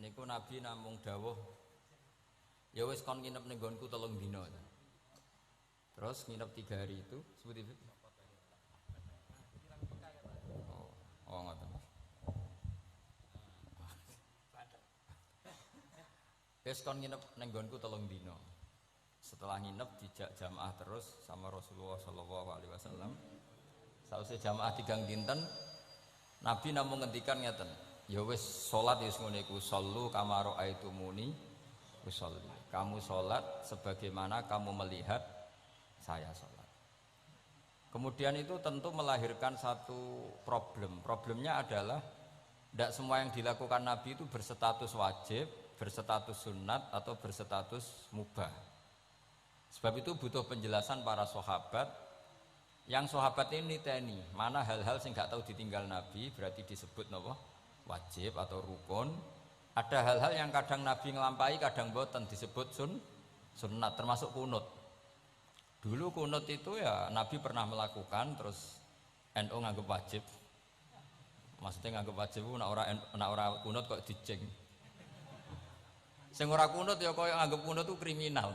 niku Nabi namung dawuh ya wis kon nginep ning nggonku 3 dina. Terus nginep 3 hari itu seperti itu. Oh ngoten. Wis kon nginep ning nggonku 3 dina. Setelah nginep dijak jamaah terus sama Rasulullah sallallahu alaihi wasallam. Sausé jamaah 3 dinten Nabi namung ngendikan ngeten, ya wis salat ya wis ngene iku sallu kama raaitumuni usolli. Kamu salat sebagaimana kamu melihat saya salat. Kemudian itu tentu melahirkan satu problem. Problemnya adalah tidak semua yang dilakukan Nabi itu berstatus wajib, berstatus sunat atau berstatus mubah. Sebab itu butuh penjelasan para sahabat. Yang sahabat ini teni, mana hal-hal yang nggak tahu ditinggal Nabi berarti disebut napa? Wajib atau rukun. Ada hal-hal yang kadang Nabi ngelampahi, kadang boten disebut sunnat, termasuk kunut. Dulu kunut itu ya Nabi pernah melakukan, terus NU nganggep wajib. Maksudnya nganggep wajib nek ora kunut kok diceng. Sing ora kunut ya koyo nganggep kunut itu kriminal.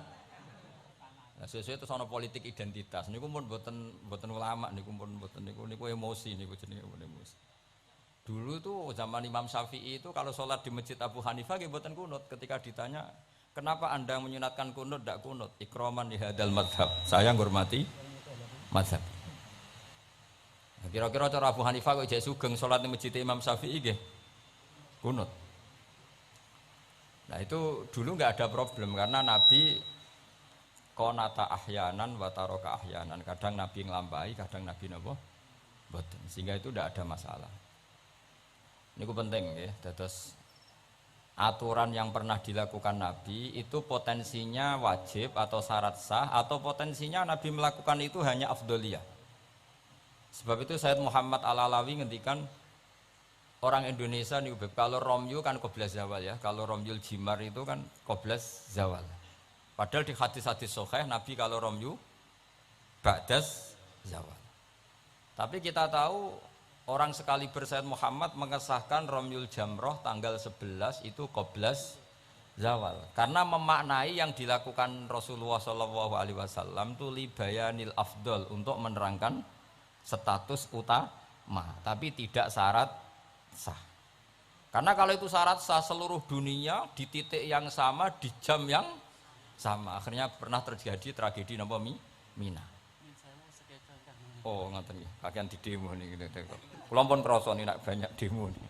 Nah, sesuai itu soal politik identitas. Niku pun boten ulama, niku pun boten niku emosi niku jenenge emosi. Dulu tuh zaman Imam Syafi'i itu kalau sholat di masjid Abu Hanifah nggih boten kunut. Ketika ditanya, kenapa anda menyunatkan kunut tidak kunut? Ikroman di hadal madhab. Saya menghormati madhab. Nah, kira-kira cara Abu Hanifah kok jek sugeng sholat di masjid Imam Syafi'i nggih kunut. Nah itu dulu nggak ada problem karena Nabi konata ahyanan wataroka ahyanan, kadang Nabi nglampahi, kadang Nabi napa boten, sehingga itu tidak ada masalah. Ini penting ya, terus aturan yang pernah dilakukan Nabi itu potensinya wajib atau syarat sah, atau potensinya Nabi melakukan itu hanya afdoliyah. Sebab itu Sayyid Muhammad Al-Alawi ngendikan orang Indonesia nih, kalau romyu kan qoblas zawal ya, kalau romyul jimar itu kan qoblas zawal. Padahal di hadis-hadis sahih Nabi kalau romyu ba'das zawal. Tapi kita tahu orang sekaliber Sayyid Muhammad mengesahkan romyul jamroh tanggal 11 itu qoblas zawal. Karena memaknai yang dilakukan Rasulullah SAW itu libayanil afdol, untuk menerangkan status utama, tapi tidak syarat sah. Karena kalau itu syarat sah seluruh dunia di titik yang sama di jam yang sama, akhirnya pernah terjadi tragedi napa Mina. Oh ngoten nggih, kakean di demo niki. Kula pun krasa nek banyak demo niki.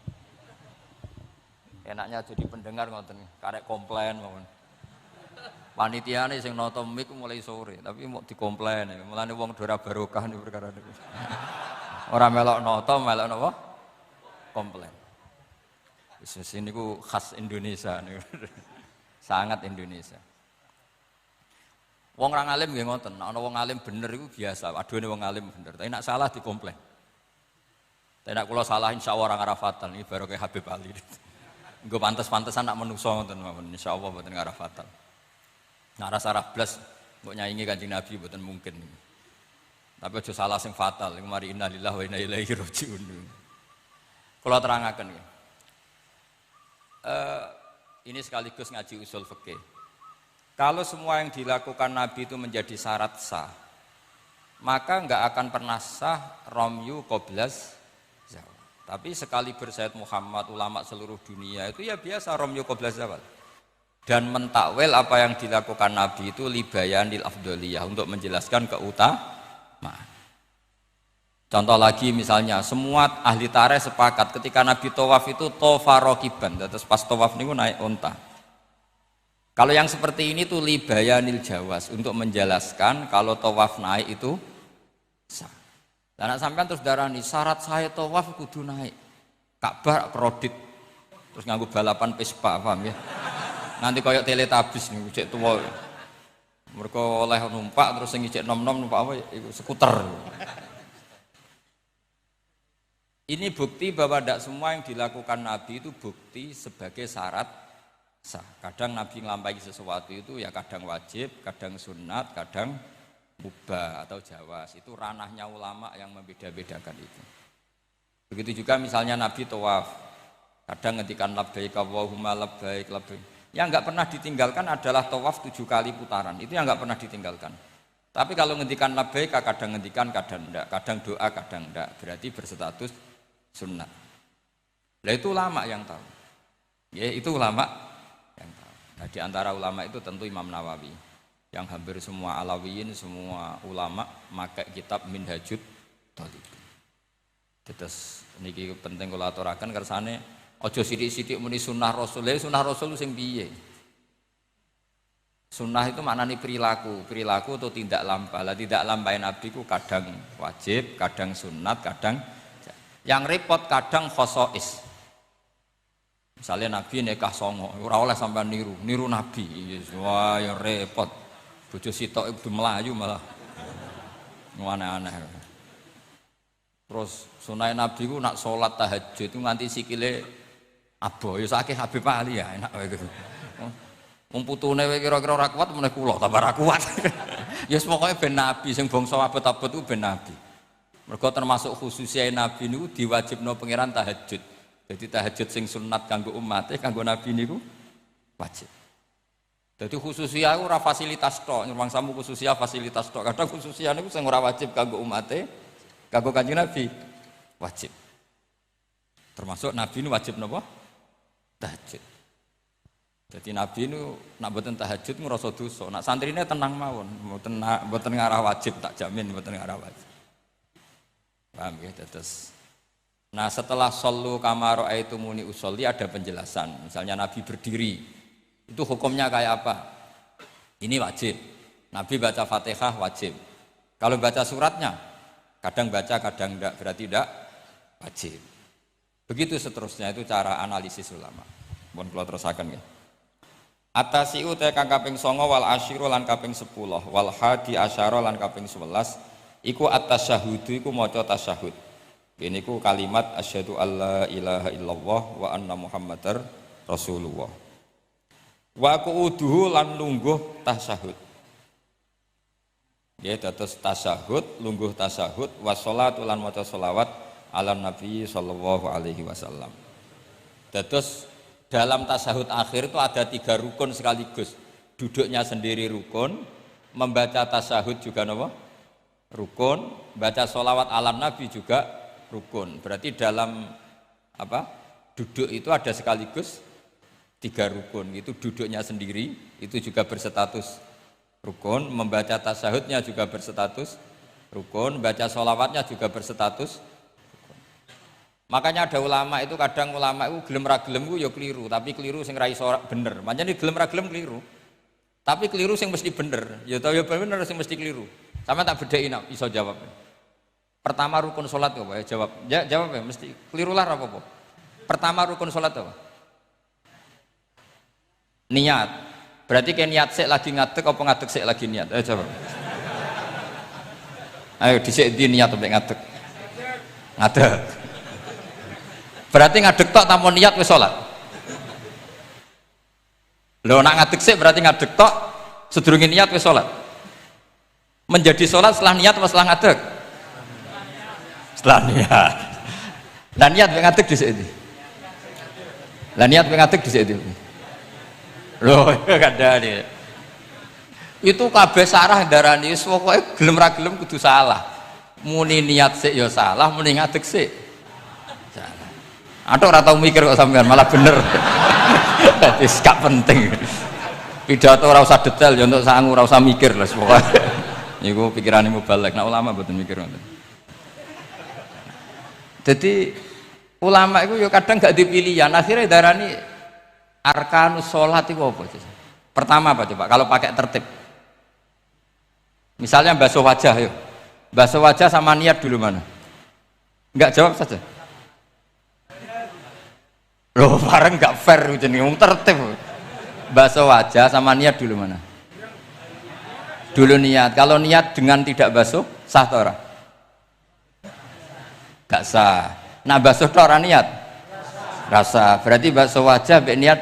Enaknya jadi pendengar ngoten, karek komplain mawon. Panitiane sing nata mik mulai sore, tapi mau dikomplain. Mulane wong ora barokah niku perkara niku. Ora melok nata, melok napa? Komplain. Wis niku khas Indonesia niku. Sangat Indonesia. Wong orang alim nggih ngoten, nek ana wong alim bener iku biasa, aduhane wong alim bener. Tapi nek salah dikomplain. Tapi nek kula salah insyaallah ora ngarah fatal, iki baru kayak Habib Ali. Nggo pantes-pantesan nak menungso ngoten mawon, insyaallah mboten ngarah fatal. Nek sarah blas mbok nyaingi Kanjeng Nabi mboten mungkin. Tapi aja salah sing fatal, iku mari innalillahi wa inna ilaihi rajiun. Kula terangaken nggih. Ini sekaligus ngaji usul fikih. Kalau semua yang dilakukan Nabi itu menjadi syarat sah, maka enggak akan pernah sah romyu qoblas zawal. Tapi sekaliber Sayyid Muhammad, ulama seluruh dunia itu ya biasa romyu qoblas zawal. Dan mentakwil apa yang dilakukan Nabi itu libayanil afdoliyah, untuk menjelaskan keutamaan. Contoh lagi misalnya, semua ahli tarikh sepakat ketika Nabi tawaf itu tofa rokiban, terus pas tawaf niku naik unta. Kalau yang seperti ini tuh libayanil jawas, untuk menjelaskan kalau tawaf naik itu sah. Dan sampean terus darani syarat saya tawaf kudu naik. Ka'bah kredit. Terus nganggo balapan Vespa, paham ya? Nanti koyok teletabis niku cek tuwa. Mergo oleh numpak terus sing cek nom-nom numpak apa iku skuter. Ini bukti bahwa tidak semua yang dilakukan Nabi itu bukti sebagai syarat sah. Kadang Nabi nglampahi sesuatu itu ya kadang wajib, kadang sunat, kadang mubah atau jawas. Itu ranahnya ulama yang membeda-bedakan itu. Begitu juga misalnya Nabi tawaf. Kadang ngendikan labbaik Allahumma labbaik labbaik. Yang enggak pernah ditinggalkan adalah tawaf 7 kali putaran. Itu yang enggak pernah ditinggalkan. Tapi kalau ngendikan labbaik kadang ngendikan kadang enggak, kadang doa kadang enggak. Berarti berstatus sunnah. Lah itu ulama yang tahu. Ya, itu ulama yang tahu. Nah, di antara ulama itu tentu Imam Nawawi. Yang hampir semua alawiyin, semua ulama pakai kitab Minhajut Thalibin. Terus niki penting kula aturaken kersane aja sithik-sithik muni sunnah Rasul. Sunnah Rasul sing piye? Sunnah itu maknanya perilaku atau tidak lampah. Lah tidak lampah Nabi ku kadang wajib, kadang sunat, kadang yang repot kadang khosois. Misalnya Nabi nikah songo, ora oleh sampean niru Nabi. Wah, yang repot. Bojo sitok ibu Melayu malah aneh-aneh. Terus sunai Nabi ku nak sholat tahajud itu nganti sikile abo, ya sakit Habib Ali ya enak gitu. Putune kira-kira ora kuat meneh kula tambah ora kuat. Ya pokoke ben Nabi sing bangsa abot-abot ku ben Nabi. Mergo termasuk khususnya Nabi niku diwajibno pangeran tahajud. Jadi tahajud sing sunat kanggo umate kanggo Nabi niku wajib. Jadi khususnya ora fasilitas tok, nyuwun khususnya fasilitas tok. Kadang khususnya niku sing ora wajib kanggo umate, kanggo Kanjeng Nabi wajib. Termasuk Nabi ini wajib napa? Tahajud. Jadi Nabi ini nak mboten tahajud ngrasa dosa. Nak santrine tenang mawon, mboten ngarah wajib, tak jamin mboten ngarah wajib. Paham ya, terus. Nah, setelah sallu kama ra'aitumuni usolli ada penjelasan. Misalnya Nabi berdiri. Itu hukumnya kayak apa? Ini wajib. Nabi baca Fatihah wajib. Kalau baca suratnya, kadang baca, kadang enggak, berarti enggak wajib. Begitu seterusnya, itu cara analisis ulama. Mohon kula terusaken ya. Atasi'u te kang kaping 9 wal asyiru lan kaping 10 wal hadi asyara lan kaping 11 iku at-tasyahhudu iku maca tasyahud. Ini ku kalimat asyhadu alla ilaha illallah wa anna muhammadar rasulullah. Wa qu'uduhu lan lungguh tasyahud. Ya dados tasyahud, lungguh tasyahud, wa sholatu lan maca sholawat ala nabi sallallahu alaihi wasallam. Dados dalam tasyahud akhir itu ada 3 rukun sekaligus. Duduknya sendiri rukun, membaca tasyahud juga napa? Rukun, baca sholawat ala nabi juga rukun. Berarti dalam duduk itu ada sekaligus 3 rukun. Itu duduknya sendiri itu juga berstatus rukun, membaca tasyahudnya juga berstatus rukun, baca sholawatnya juga berstatus rukun. Makanya ada ulama itu kadang ulama itu gelem ra gelem ku ya keliru, tapi keliru sing ra iso bener. Pancen gelem ra gelem keliru. Tapi keliru sing mesti bener. Ya tau ya bener sing mesti keliru. Sama tak bedheki nak iso jawab. Pertama rukun salat apa ya jawab. Ya jawab ya mesti keliru lah apa-apa. Pertama rukun salat apa? Niat. Berarti kayak niat sik lagi ngadeg apa ngadeg sik lagi niat? Ayo jawab. Ayo dhisik ndi niat sampai ngadeg. Ngadeg. Berarti ngadeg tok tanpa niat wis salat. Lho nak ngadeg sik berarti ngadeg tok sedurunge niat wis salat. Menjadi salat setelah niat apa setelah ngadeg? Setelah niat. Lah niat mek ngadeg dhisik ndi? Lah niat mek ngadeg dhisik ndi? Loh, kadane. Itu kabeh sarah darani wis pokoke gelem ra gelem kudu salah. Muni niat sik ya salah, muni ngadeg sik. Salah. Atok ora tau mikir kok sampean malah bener. Dadi gak penting. Pidato ora usah detail ya untuk sangu ora usah mikir lah pokoke. Niku pikirane mubalek. Nek ulama mboten mikir ngoten. Jadi ulama itu ya kadang gak dipilihan, akhirnya darani arkanus sholat itu apa? Pertama apa coba? Kalau pakai tertib, misalnya basuh wajah, yuk basuh wajah sama niat dulu mana? Enggak jawab saja. Loh bareng enggak fair jadi ngomong tertib. Basuh wajah sama niat dulu mana? Dulu niat. Kalau niat dengan tidak basuh sah atau ora? Enggak sah. Nah basuh tok ora niat? Rasa. Berarti basuh wajah mbek niat.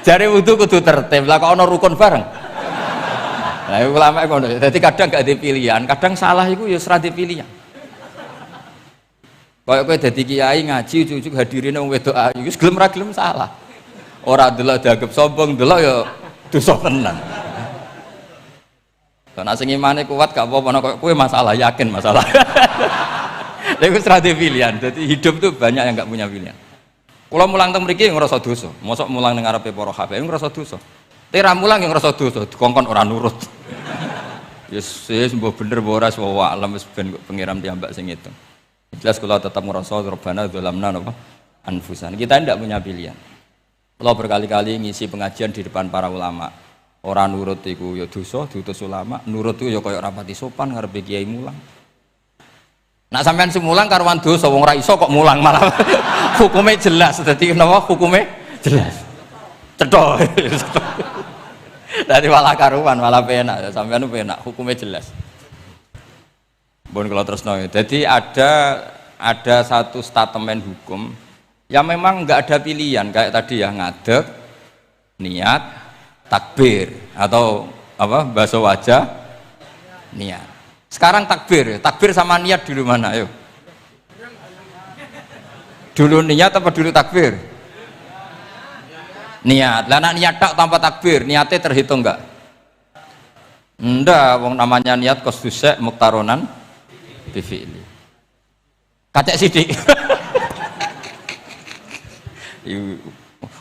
Jare wudu kudu tertib. Lah kok ana rukun bareng. Lah ulama ngono. Dadi kadang gak dipilihan, kadang salah iku ya ora dipilihan. Kaya kowe dadi kiai ngaji ujug-ujug hadirine wong wedok ayu wis gelem ra gelem salah. Ora delok dianggep sombong, delok ya dosa tenan. Nek sing imane kuat gak apa-apa nek kowe masalah yakin masalah. Lha iku strategi pilihan. Jadi hidup tuh banyak yang enggak punya pilihan. Kula mulang teng mriki ngrasa dosa. Mosok mulang ning ngarepe para habaib ngrasa dosa. Tera mulang yang ngrasa dosa, dikongkon ora nurut. Yes, mbah bener mbah ora wa alam wis ben pengiram piyambak sing itu. Jelas kula tetap ngrasa Rabbana dzalamna napa anfusan. Kita tidak punya pilihan. Kula berkali-kali ngisi pengajian di depan para ulama. Ora nurut iku ya dosa, diutus ulama. Nurut iku ya kaya rapati sopan ngarepe kiai mulang. Nak sampean semulang karuan dosa wong ora iso kok mulang malah hukume jelas. Dadi napa hukume jelas. Cethok. Dadi malah karuan malah penak sampean penak hukume jelas. Bon kalau terus nol. Jadi ada satu statement hukum yang memang nggak ada pilihan kayak tadi ya ngadeg, niat, takbir atau apa bahasa wajah, niat. Sekarang takbir sama niat dulu mana? Ayo. Dulu niat apa dulu takbir? Niat. Lah niat tak tanpa takbir, niatnya terhitung enggak? Enggak, wong namanya niat kosdusek muktaronan bifi'li. Kacek sidik.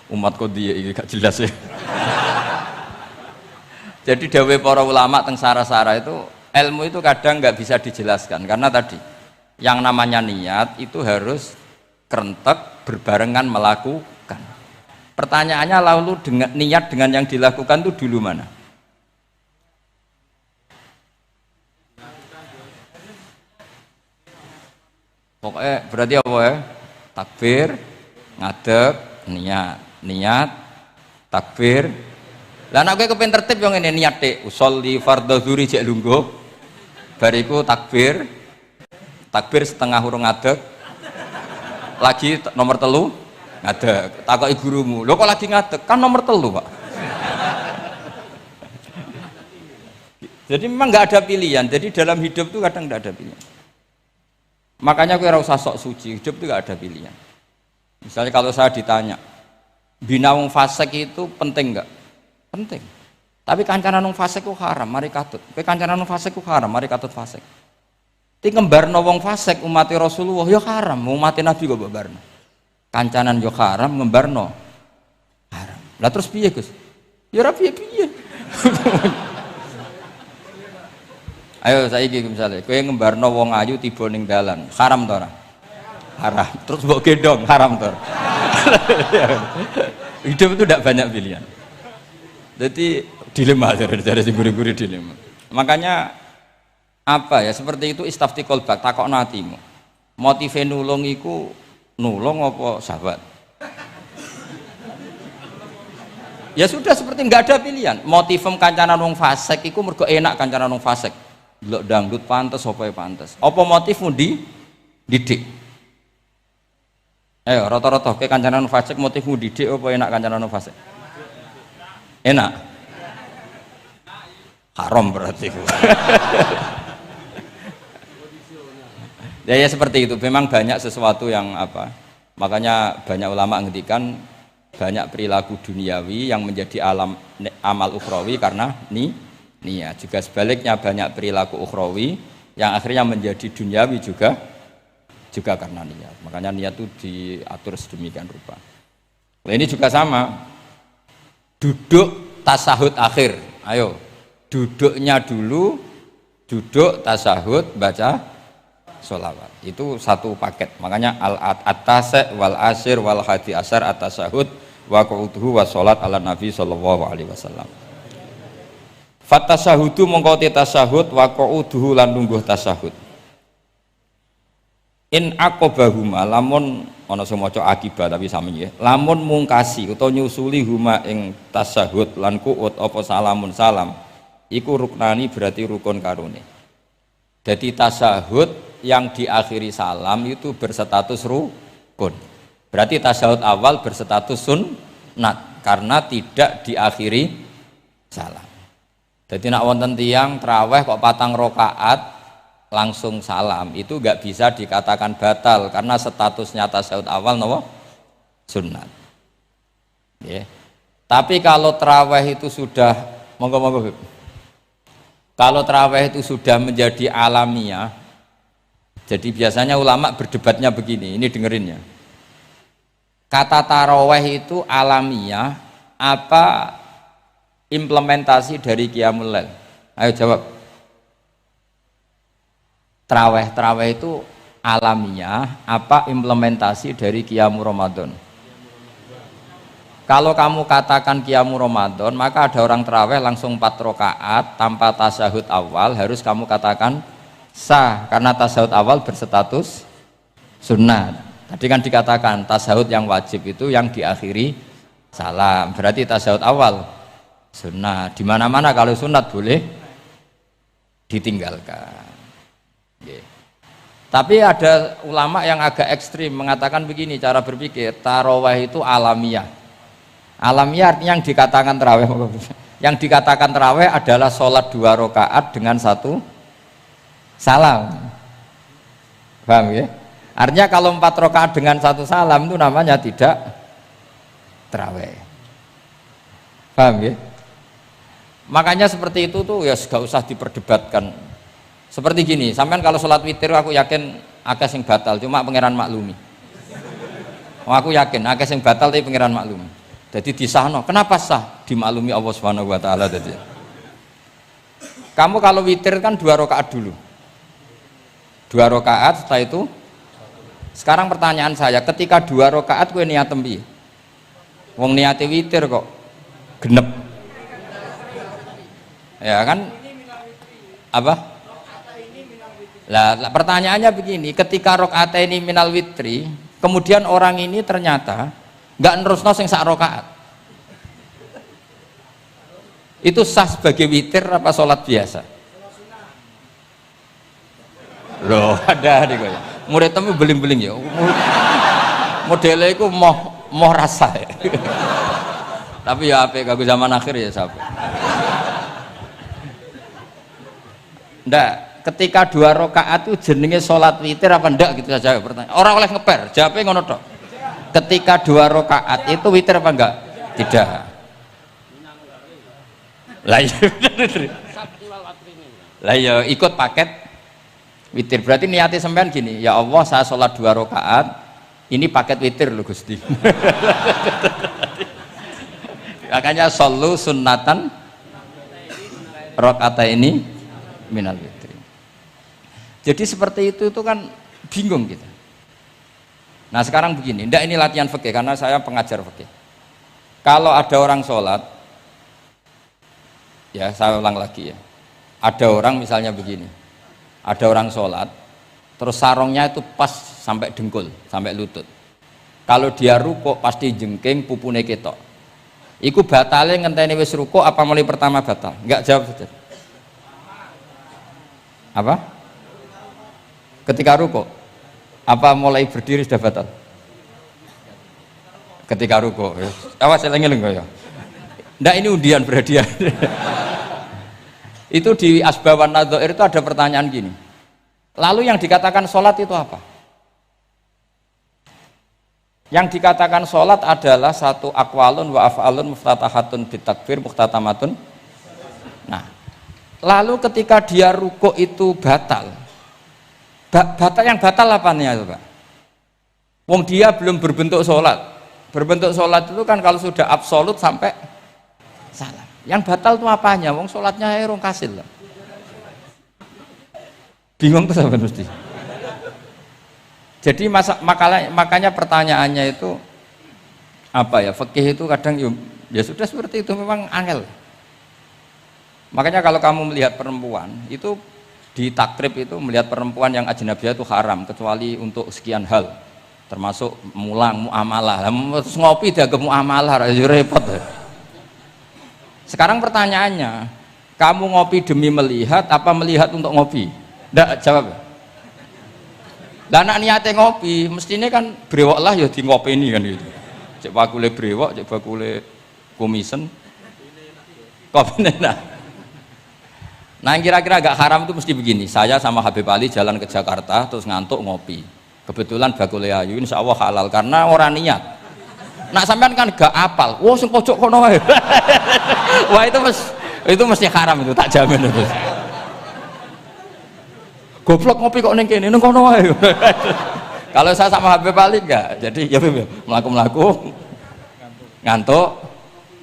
Umat kok dia ini gak jelas ya. Jadi dawuh para ulama teng sara-sara itu ilmu itu kadang nggak bisa dijelaskan karena tadi yang namanya niat itu harus kerentek berbarengan melakukan. Pertanyaannya lalu dengan niat dengan yang dilakukan itu dulu mana? Pokoknya berarti apa ya? Takbir, ngadeg, niat, takbir. Lah nek kowe kepen tertib yo ngene niat tek, usolli fardhu dzuri jek lungguh. Bariku takbir setengah urung ngadeg. Lagi nomor 3 ngadeg. Takoki gurumu, "Lho kok lagi ngadeg? Kan nomor 3, Pak." Jadi memang nggak ada pilihan. Jadi dalam hidup itu kadang nggak ada pilihan. Makanya kowe ora usah sok suci, hidup itu nggak ada pilihan. Misalnya kalau saya ditanya, bina wong fasik itu penting nggak? Penting. Tapi kancanan wong fasik ku haram, mari katut. Kowe kancanan wong fasik ku haram, mari katut fasik. Ti ngembarno wong fasik umat Rasulullah ya haram, umat Nabi kok mbarno. Kancanan yo haram, ngembarno haram. Lah terus piye, Gus? Ya ora piye-piye. Ayo saiki misale kowe ngembarno wong ayu tiba ning dalan, haram to ora? Haram. Terus mbok gendong, haram to. Hidup itu tidak banyak pilihan. Jadi dilema dari guru-guru dilema. Makanya apa ya seperti itu istafti kolbak takok natimu. Motive nulung iku nulung apa sahabat? Ya sudah seperti nggak ada pilihan. Motivem kancanan wong fasik iku mergo enak kancanan wong fasik. Delok dangdut pantes apa pantes. Apa motifmu didik? Ayo rata-rata ke kancanan wong fasik motifmu didik apa enak kancanan wong fasik? Enak, haram berarti. Ya seperti itu. Memang banyak sesuatu yang apa. Makanya banyak ulama ngendikan banyak perilaku duniawi yang menjadi amal ukhrawi karena niat. Juga sebaliknya banyak perilaku ukhrawi yang akhirnya menjadi duniawi juga karena niat. Makanya niat itu diatur sedemikian rupa. Nah, ini juga sama. Duduk tasahud akhir, ayo duduknya dulu, duduk tasahud baca sholawat itu satu paket. Makanya at-tasih wal asir wal hadi asar at-tasahud wa qu'uduhu wa sholat ala nabi sallallahu alaihi wasallam. Fatasahudu mongko tasahud wa qu'uduhu lan lungguh tasahud. In aqobahuma lamun ana sing maca akibat tapi sami ya. Lamun mungkasi utawa nyusuli huma ing tasahud lan qu'ud apa salamun salam iku ruknani berarti rukun karone. Jadi tasahud yang diakhiri salam itu berstatus rukun. Berarti tasahud awal berstatus sunnat karena tidak diakhiri salam. Jadi nak wonten tiyang traweh kok 4 rakaat langsung salam itu nggak bisa dikatakan batal karena statusnya tasyahud awal nopo sunat. Ya. Tapi kalau tarawih itu sudah monggo-monggo. Kalau tarawih itu sudah menjadi alamiah, jadi biasanya ulama berdebatnya begini, ini dengerinnya. Kata tarawih itu alamiah apa implementasi dari Qiyamul Lail? Ayo jawab. Tarawih itu alamiah apa implementasi dari Qiyamul Ramadan? Kalau kamu katakan Qiyamul Ramadan, maka ada orang tarawih langsung 4 rakaat tanpa tasyahud awal, harus kamu katakan sah karena tasyahud awal berstatus sunat. Tadi kan dikatakan tasyahud yang wajib itu yang diakhiri salam, berarti tasyahud awal sunat. Di mana-mana kalau sunat boleh ditinggalkan. Tapi ada ulama yang agak ekstrim mengatakan begini cara berpikir, tarawih itu alamiah. Alamiah artinya yang dikatakan tarawih, yang dikatakan tarawih adalah sholat 2 rakaat dengan 1 salam. Paham ya? Artinya kalau 4 rakaat dengan 1 salam itu namanya tidak tarawih. Paham ya? Makanya seperti itu tuh ya gak usah diperdebatkan. Seperti gini, sampean kalau sholat witir aku yakin akeh sing batal, cuma pangeran maklumi. Aku yakin akeh sing batal tapi pangeran maklumi. Jadi disahno, kenapa sah? Dimaklumi Allah Subhanahu wa taala tadi. Kamu kalau witir kan 2 rakaat dulu. 2 rakaat setelah itu. Sekarang pertanyaan saya, ketika 2 rakaat kowe niat tembi. Wong niate witir kok genep. Ya kan? Apa? Lah pertanyaannya begini, ketika rakaat ini minal witri, kemudian orang ini ternyata nggak nerusno sing sak rakaat, itu sah sebagai witir apa sholat biasa? Loh ada nih kok murid temu beling-beling ya modelnya itu mau rasa ya. Tapi ya apa kagak zaman akhir ya sahabat. Ndak, ketika 2 rakaat itu jenenge sholat witir apa ndak gitu saja pertanyaan. Orang oleh ngeper, jawabnya ngono tok. Ketika 2 rakaat itu witir apa enggak? Tidak. Lah ya ikut paket witir. Berarti niatnya sampean gini, ya Allah saya sholat 2 rakaat, ini paket witir loh Gusti. Makanya shollu sunnatan rakaat ini minal witri. Jadi seperti itu kan bingung kita. Nah sekarang begini, ndak ini latihan fikih karena saya pengajar fikih. Kalau ada orang sholat, ya saya ulang lagi ya. Ada orang misalnya begini, ada orang sholat, terus sarungnya itu pas sampai dengkul, sampai lutut. Kalau dia rukuk pasti jengking pupune ketok. Iku batale ngenteni wis rukuk apa mulai pertama batal? Enggak, jawab saja. Apa? Ketika rukuk? Apa mulai berdiri sudah batal? Ketika rukuk. Awas eling-eling kok ya. Ndak ini undian berhadiah. Itu di Asbawan Nadzair itu ada pertanyaan gini. Lalu yang dikatakan sholat itu apa? Yang dikatakan sholat adalah satu akwalun wa af'alun muftatahatun bitakbir muhtatamatun. Nah, lalu ketika dia rukuk itu batal. Batal yang batal apanya itu Pak? Wong dia belum berbentuk sholat. Berbentuk sholat itu kan kalau sudah absolut sampai salam. Yang batal itu apanya? Wong sholatnya erong kasil lah. Bingung tuh sampai mesti. Jadi makanya pertanyaannya itu apa ya? Fikih itu kadang ya sudah seperti itu memang angel. Makanya kalau kamu melihat perempuan itu di takrib itu melihat perempuan yang ajnabiyah itu haram kecuali untuk sekian hal termasuk mulang muamalah. Terus ngopi dia ke muamalah repot. Sekarang pertanyaannya, kamu ngopi demi melihat apa melihat untuk ngopi? Ndak, jawab. Lah anak niate ngopi, mestinya kan brewok lah ya di ngopi ini kan gitu. Cek bakule brewok, cek bakule komisen. Kopi enak. Nah yang kira-kira agak haram itu mesti begini, saya sama Habib Ali jalan ke Jakarta terus ngantuk ngopi, kebetulan bakule ayu insya Allah halal karena orang niat. Nak sampean kan gak apal, wah sing pojok kono wae. Wah itu mesti haram itu, tak jamin itu. Goblok ngopi kok ning kene ning kono wae. Kalau saya sama Habib Ali enggak, jadi ya melaku-melaku ngantuk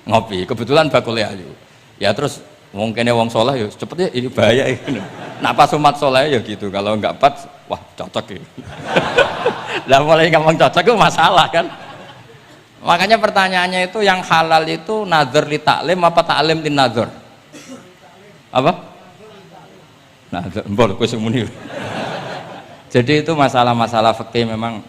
ngopi, kebetulan bakule ayu. Ya terus mungkin wong soleh ya cepet ya ini bahaya ini. Nak pas umat soleh ya gitu, kalau enggak pas wah cocok ya. Lah mulai ngomong cocok itu masalah kan. Makanya pertanyaannya itu yang halal itu nazar li taklim apa taklim li nazar? Apa? Nazar, mbol kowe sing muni. Jadi itu masalah-masalah fikih memang.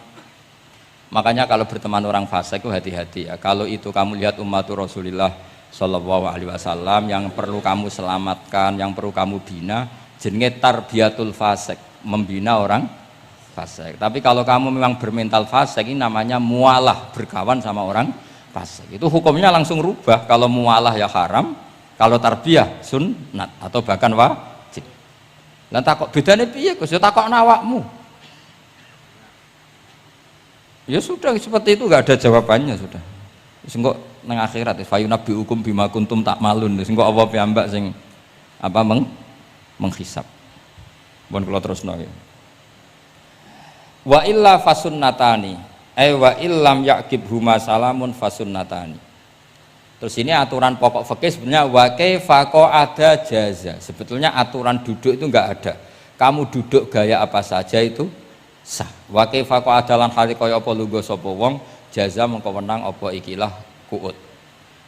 Makanya kalau berteman orang fasik itu hati-hati ya. Kalau itu kamu lihat umatur Rasulullah Shallallahu Alaihi Wasallam yang perlu kamu selamatkan, yang perlu kamu bina, jenenge tarbiyatul fasik, membina orang fasik. Tapi kalau kamu memang bermental fasik, ini namanya mualah, berkawan sama orang fasik. Itu hukumnya langsung rubah. Kalau mualah ya haram, kalau tarbiyah sunnat atau bahkan wajib. Lah takok bedane piye Gus? Ya takokno awakmu. Ya sudah seperti itu, enggak ada jawabannya sudah. Wis engko nang akhirat fayunabbi hukum bima kuntum tak malun. Wis engko apa piyambak sing apa menghisab. Mun kula terusno ya. Wa illa fasunnatani wa illam yaqib huma salamun fasunnatani. Terus ini aturan pokok fikih sebenarnya wa kaifa ada jaza. Sebetulnya aturan duduk itu enggak ada. Kamu duduk gaya apa saja itu sah. Wa kaifa ada lan hali kaya apa lungguh sapa wong jaza mengko wenang apa ikilah kuut.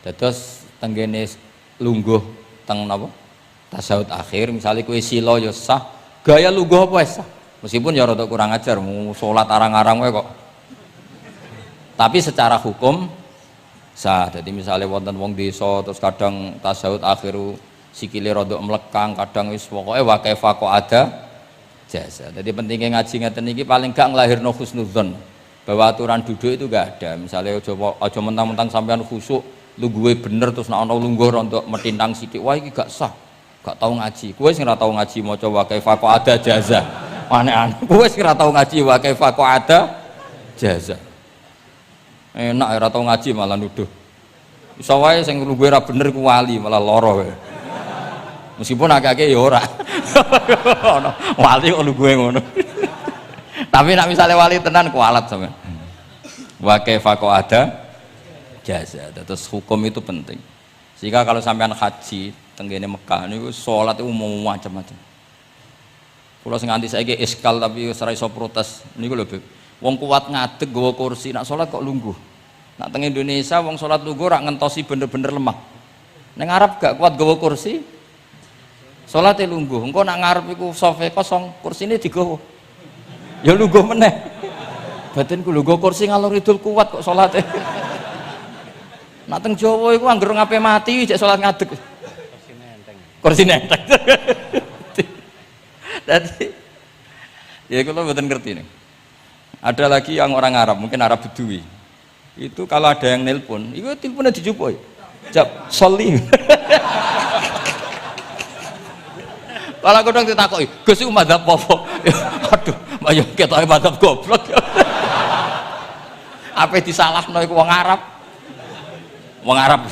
Dados tenggene lungguh teng napa? Tasawuf akhir misalnya kowe sila ya sah, gaya lungguh apa sah. Meskipun ya rada kurang ajar, mau sholat arang-arang wae kok. Tapi secara hukum sah. Jadi misalnya wonten wong desa terus kadang tasawuf akhiru sikile rada mlekang, kadang wis pokoke wa kaifa ada jasa. Jadi pentingnya ngaji ngeten iki paling gak nglahirno husnudzon bahwa aturan duduk itu gak ada. Misalnya aja mentang-mentang sampean khusuk lungguhe bener terus nek ana lungguh rontok metintang sithik, wah iki gak sah. Gak tau ngaji. Kowe sing ora tau ngaji maca wa kaifa ada jaza. Aneh-aneh, gue sih ora tau ngaji wa kaifa ada jaza. Enak ora tau ngaji malah nuduh. Iso wae sing gue ora bener ku wali malah lara wae. Meskipun agak-agak ya ora. Wali kok gue ngono. Tapi nek misale wali tenan kualat sampean. Wa kaifa ada jaza. Terus hukum itu penting. Sehingga kalau sampean haji tenggene Mekah niku salat itu umum macam-macam. Kalau nganti saiki iskal tapi ora iso protes niku lho Beb. Wong kuat ngadeg nggawa kursi nak salat kok lungguh. Nak teng Indonesia wong salat lungguh ora ngentosi bener-bener lemah. Ning Arab gak kuat nggawa kursi. Salate lungguh. Engko nak ngarep iku sofa kosong, kursine digawa. Ya lungguh meneh. Batinku lho nggawa kursi ngalor idul kuat kok salate. Nak teng Jawa iku anggere ngape mati cek salat ngadeg. Kursine enteng. Jadi, ya kalau betul ngerti nih. Ada lagi yang orang Arab, mungkin Arab Bedui. Itu kalau ada yang nelpon, itu teleponnya dijupuk. Jawab, soli. Kalau aku dong ditakoi, Gus itu madzhab apa? Aduh, ayo kita madzhab goblok. Apa disalahno iku wong Arab? Wong Arab.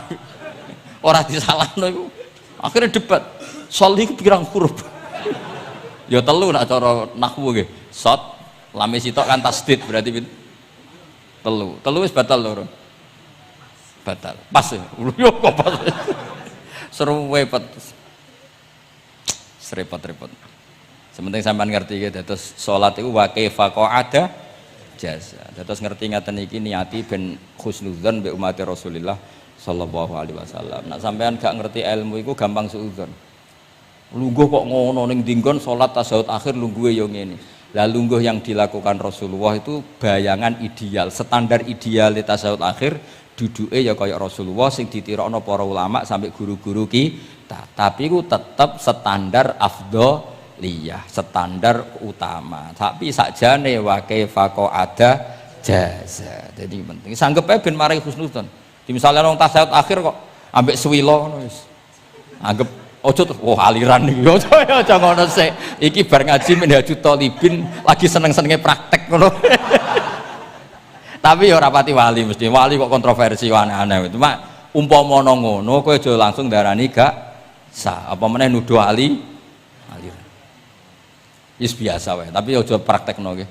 Ora disalahno iku. Akhirnya debat. Soli ku pirang huruf? Ya telu nak cara nahwu nggih. Shot lame sitok kan tasdid berarti telu. Telu wis batal lho. Batal. Pas ya. Yo kok pas. Seru repot. Serepot-repot. Sementing sampean ngerti gitu. Terus salat iku wa kaifa ada jasa. Terus ngerti ngaten iki niati ben husnudzon mbek umat Rasulullah sallallahu alaihi wasallam. Nek sampean gak ngerti ilmu iku gampang suudzon. Lungguh kok ngono ning dinggon salat tasyahud akhir lungguhe yo ngene. Lah lungguh yang dilakukan Rasulullah itu bayangan ideal, standar ideal tasyahud akhir duduke ya kaya Rasulullah sing ditirokno para ulama sampai guru-guru kita. Tapi ku tetep standar afdholiyah, standar utama. Tapi sakjane wa kaifa ada jaza. Jadi penting. Sanggep ae ben mari husnudzon. Di misalnya wong tasyahud akhir kok ambek swila ngono wis. Anggap Ojo terus aliran iki. Aja ngono sik. Iki bar ngaji Minhajul Thalibin lagi seneng-senenge praktek ngono. Tapi ya ora pati wali mesti. Wali kok kontroversi aneh-aneh. Cuma umpama ngono kowe aja langsung darani gak sah. Apa meneh nuduh aliran. Wis biasa wae, tapi aja praktekno nggih.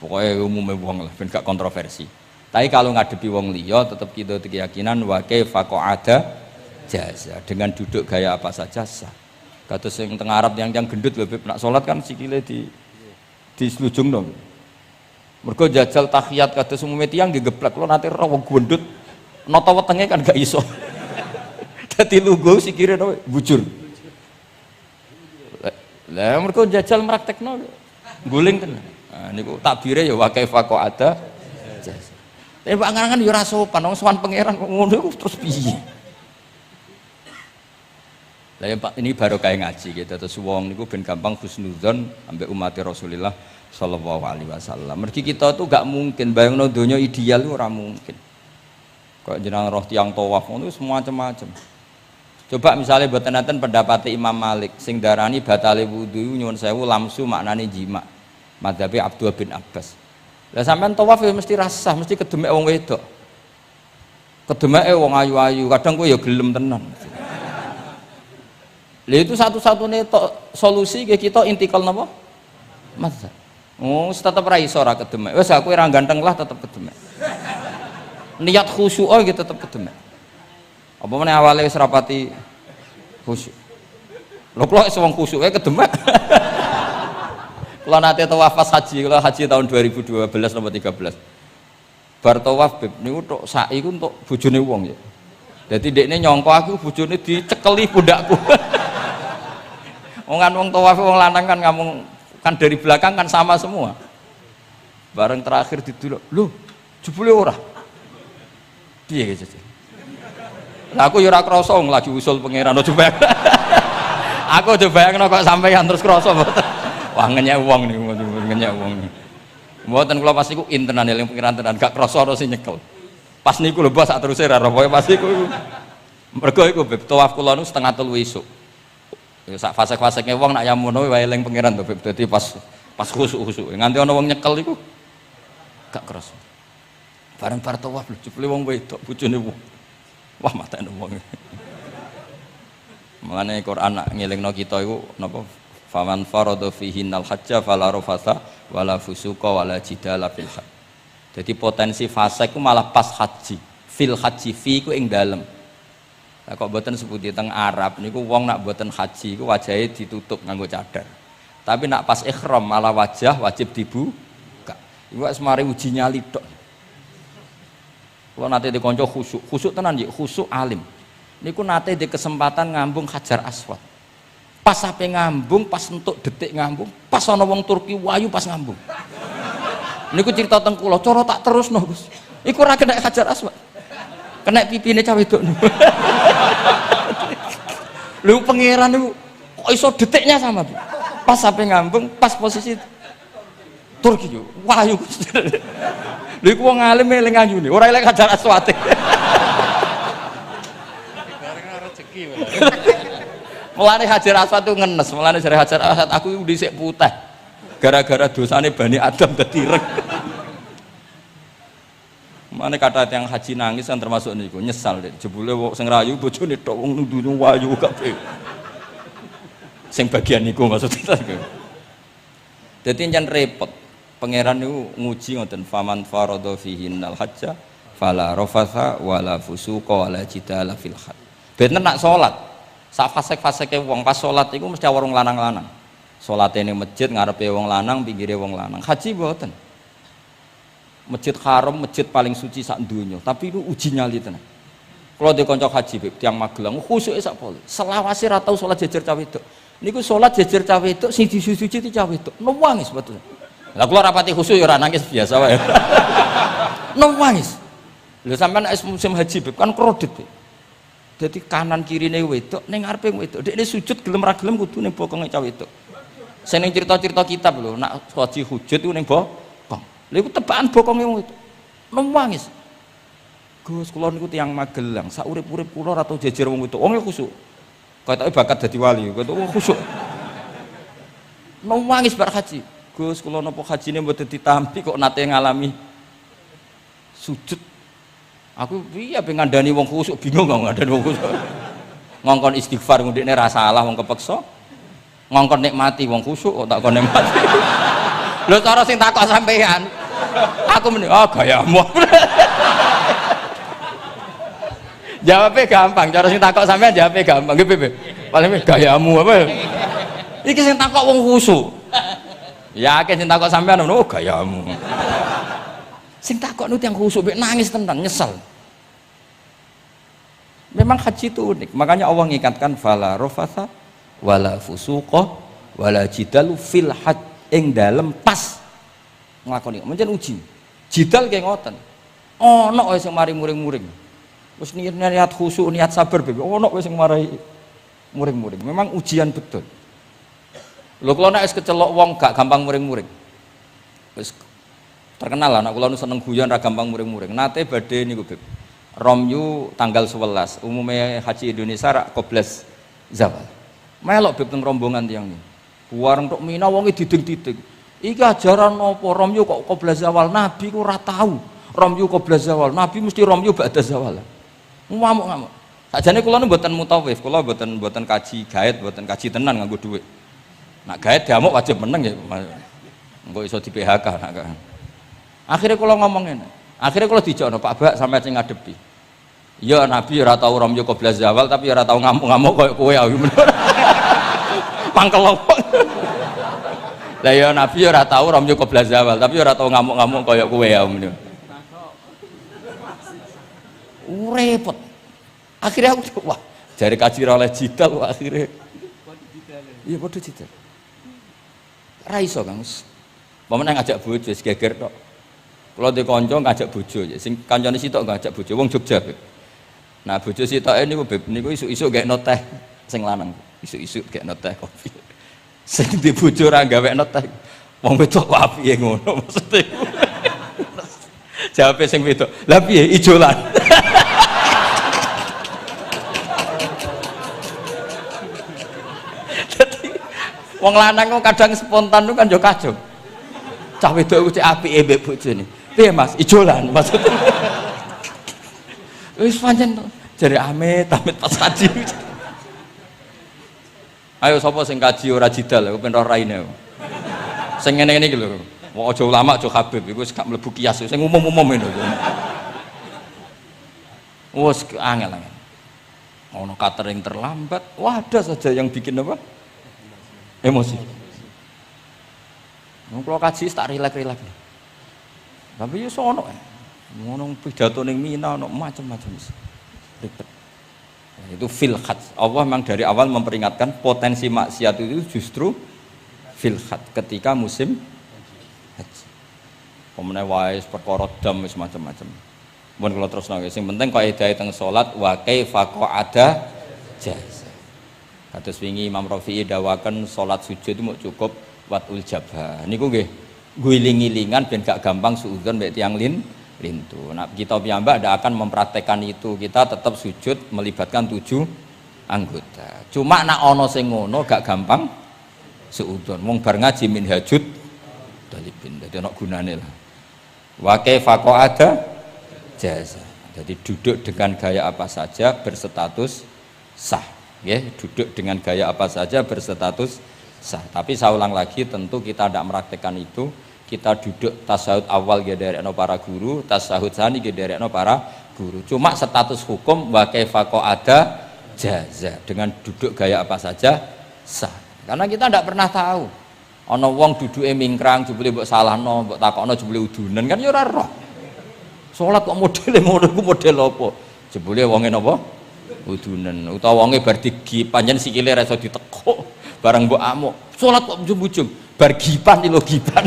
Pokoke umume wong lah ben gak kontroversi. Tapi kalau ngadepi wong liya tetap kita keyakinan wa kaifa qa'ada jaza, dengan duduk gaya apa saja sah. Kados sing teng Arab yang gendut lho nak salat kan sikile di selujungno. Mergo jajal tahiyat kados umume tiyang digeblek kula nate ora wong gendut nata wetenge kan gak iso. Dadi lungguh sikire bujur. Lah mergo jajal praktekno guling tenan. Nah niku takbire ya wa kaifa qa'ada jaza. Tapi Pak Ngangan ya ora sopan, wong sowan pangeran kok ngono iku terus piye? Lah ya Pak ini baru kayak ngaji gitu, terus wong niku ben gampang husnudzon ambek umat Rasulullah sallallahu alaihi wasallam. Mergi kita tuh gak mungkin bayangno donya ideal ora mungkin. Kok jeneng roh tiyang tawaf ngono semua macam-macam. Coba misalnya mboten enten pendapat Imam Malik sing darani batale wudu nyuwun sewu lamsu maknane jima. Madzhabe Abdullah bin Abbas. Lah sampean tawaf ya mesti rasah, mesti kedemek wong wedok. Kedemeke wong ayu-ayu, kadang kowe ya gelem tenan. Lah itu satu-satunya solusi kita intikal napa? Mazhab. Oh, tetep ra iso ora kedemek. Wis aku ora ganteng lah tetep kedemek. Niat khusyuk iki tetep kedemek. Apa meneh awale wis rapati khusyuk. Lho kok wis wong khusyuke kedemek. Kula nate tawaf pas haji, kula haji tahun 2012 nomor 13. Bar tawaf beb niku tok sak iku untuk bojone wong ya. Dadi ndekne nyangka aku bojone dicekeli pundakku. Wong tawaf wong lanang kan ngomong kan dari belakang kan sama semua. Bareng terakhir didelok, lho jebule ora. Piye gitu. Lah aku ya ora krasa wong lagi usul pangeran coba. Aku coba bayangno kok sampeyan terus krasa mboten. Wah ngenyek wong niku, ngenyek wong. Mboten kula pas niku intenan eling pangeran tenan gak krasa ora sing nyekel. Pas niku lho bos sak teruse ra pokoke pas niku. Mergo iku beb tawaf kula niku setengah 3 esuk. Ya sak fase-faseke wong nak yamono wae eling pangeran to beb. Dadi pas khusuk-khusuk. Nganti ana wong nyekel iku gak krasa. Bareng bar tawaf lho jebule wong wedok bojone wong. Wah matane wong. Mulane Quran nak ngelingno kita iku napa? Faman farada fihinnal hajja fala rafasa wala fusuqa wala jidala fil hajj. Jadi potensi fase ku malah pas haji. Fil haji fi ku ing dalem. Lah kok mboten sebuti teng Arab niku wong nak mboten haji iku wajahe ditutup nganggo cadar. Tapi nak pas ihram malah wajah wajib dibuka. Iku wis mari uji nyali tok. Kula nate dikonco khusuk. Khusuk tenan nggih, khusuk alim. Niku nate di kesempatan ngambung Hajar Aswad. Pas sampai ngambung, pas entuk detik ngambung, pas ana wong Turki wayu pas ngambung. Niku cerita teng kula, cara tak terusno Gus. Iku ora kena Hajar Aswad. Kena pipine cah wedok niku. Lho pangeran niku kok iso detiknya sama, Bu. Pas sampai ngambung, pas posisi Turki yo wayu Gus. Lho iku wong alim eling ayune, ora eling Hajar Aswad. Rezeki. Mulane Hajar Aswad itu ngenes, mulane jare Hajar Aswad aku iku dhisik putih. Gara-gara dosane Bani Adam dadi ireng. Mulane kata yang haji nangis kan termasuk niku, nyesal jebule wong sing rayu bojone tok wong nundune wayu kabeh. Sing bagian niku maksudnya. Dadi njan repot. Pangeran niku nguji ngoten faman farada fihinnal hajja fala rafatha wala fusuqa wala jidala fil hajj. Bener nak salat sak fasek-faseke wong pas salat iku mesti warung lanang-lanang. Salate ning masjid ngarepe wong lanang, pinggire wong lanang. Haji mboten. Masjid Haram, masjid paling suci sak donya, tapi itu uji nyali tenan. Kalau di kanca haji Beb, tiang Magelang khusuke sak poli. Selawase ra tau salat jejer cah wedok. Niku salat jejer cah wedok sing disuci-suci cah wedok. Nangis betul. Lah kula rapati khusyuk ya ora nangis biasa wae. Nangis. Lho sampean musim haji Beb kan kredit. Jadi kanan kirine wedok ning ngarepe wedok. Dekne sujud gelem ra gelem kudu ning bokonge cah wedok. Sing ning cerita-cerita kitab lho, nak haji hujud iku ning bokong. Lha iku tebakan bokonge wedok. Nangis. Gus kula niku tiyang Magelang, sak urip-urip kula ora tau jejer wong wedok. Wong khusyuk. Ketoke bakat dadi wali, ketoke khusyuk. Mau nangis bar haji. Gus, kula napa hajine mboten ditampi kok nate ngalami sujud. Aku piye ben ngandani wong khusyuk bingung kok ngandani wong khusyuk. Ngongkon istighfar ngundine ra salah wong kepeksa. Ngongkon nikmati wong khusyuk kok tak kon nikmati. Lho cara sing takok sampean. Aku meni gayamu. Jawabnya gampang, cara sing takok sampean jawabnya gampang. Nggih, Piye? Paling gayamu apa? Iki sing takok wong khusyuk. Yakin sing takok sampean gayamu. Sing takok nu tiyang khusyuk mek nangis tenan, nyesel. Memang haji itu unik, makanya Allah ngikatkan fala rafatha wala fusuqa wala jidalu fil hajj ing dalem pas nglakoni. Mencen uji. Jidal kayak ngoten. Ono wae sing mari muring-muring. Wis niat khusyuk, niat sabar bebe. Ono wae sing marai muring-muring. Memang ujian betul. Lho kula nek wis kecelok wong gak gampang muring-muring. Wis terkenal anak kula nu seneng guyon ra gampang muring-muring. Nate badhe niku Beb. Romyu tanggal 11. Umume haji Indonesia rak koblas zawal. Melok Beb teng rombongan tiyang niku. Buareng tok Mina wonge diding-diding. Iki ajaran napa Romyu kok koblas zawal? Nabi ku ora tau. Romyu koblas zawal. Nabi mesti Romyu ba'da zawal. Ngamuk-ngamuk. Sakjane kula nu mboten mutawif, kula mboten kaji gaet, mboten kaji tenan nganggo dhuwit. Nak gaet diamuk wajib meneng ya. Engko iso di PHK nak kan. Akhire kula ngomong ngene. Akhire kula dijakno Pak Bak sampe sing ngadepi. Ya Nabi ora tau Romyu qobla zawal tapi ora tau ngamuk-ngamuk koyo kowe aku. Mangkel opo. Lah ya Nabi ora tau Romyu qobla zawal tapi ora tau ngamuk-ngamuk koyo kowe ya. Repot. Akhirnya aku wah, jari kaji oleh jidal akhirnya. Iya padha jidal. Ra iso Kang. Pamane ngajak bojo wis geger tok. Kula ndek kanca ngajak bojo, sing kancane sitok ngajak bojo wong Jogja. Nah, bojo sitoke niku Beb niku isuk-isuk gekno teh sing lanang. Isuk-isuk gekno teh kopi. Sing di bojo ra gawekno teh. Wong wedok kok apike ngono maksude. Jawabe sing wedok. Lah piye ijolan? Wong lanang kok kadang spontan itu kan yo kacau. Cah wedok ku cek apike mbek bojone. Piye Mas? Ijolan maksudnya. Wis pancen to. Jare amit pas kaji. Ayo sapa sing kaji ora jidal, aku ben ora raine. Sing ngene-ngene iki lho. Wong aja ulama aja Habib iku wis gak mlebu kias sing umum-umum lho. Wes angel-angel. Ono catering terlambat, wah ada saja yang bikin apa? Emosi. Kalau kaji tak rilek-rilek. Tapi ya sono ngono pidato ning Mina ono macam-macam ribet. Itu fil hajj. Allah memang dari awal memperingatkan potensi maksiat itu justru fil hajj ketika musim haji. Pemene wae perkara dam wis macam-macam. Mun kula terusno sing penting kaidah teng salat wa kaifa qa'ada jaz. Kados wingi Imam Rafi'i dawaken salat sujud itu mau cukup watul jabha. Niku nggih guling-gilingan ben gak gampang suudzon mek tiyang lintu. Nah, kita piyambak ndak akan mempraktekkan itu. Kita tetap sujud melibatkan 7 anggota. Cuma nak ana sing ngono gak gampang suudzon. Wong bar ngaji minhajud dalibin. Dadi ana gunane lah. Wa kaifa qa'ada jaza. Jadi duduk dengan gaya apa saja berstatus sah. Ya, duduk dengan gaya apa saja berstatus sah. Tapi saya ulang lagi, tentu kita tidak meraktekkan itu. Kita duduk tasahud awal gederekno para guru, tasahud sani gederekno para guru. Cuma status hukum wa kaifa qa'ada jaza. Dengan duduk gaya apa saja sah. Karena kita tidak pernah tahu. Ana wong duduke mingkrang jebule mbok salahno, mbok takokno jebule udunen kan ya ora roh. Salat kok modele ngono ku model apa? Jebule wonge napa? Udunen utawa wonge bar digi panjen sikile ra iso ditekuk bareng mbok amuk salat kok ujung-ujung bar gipan lho gipan.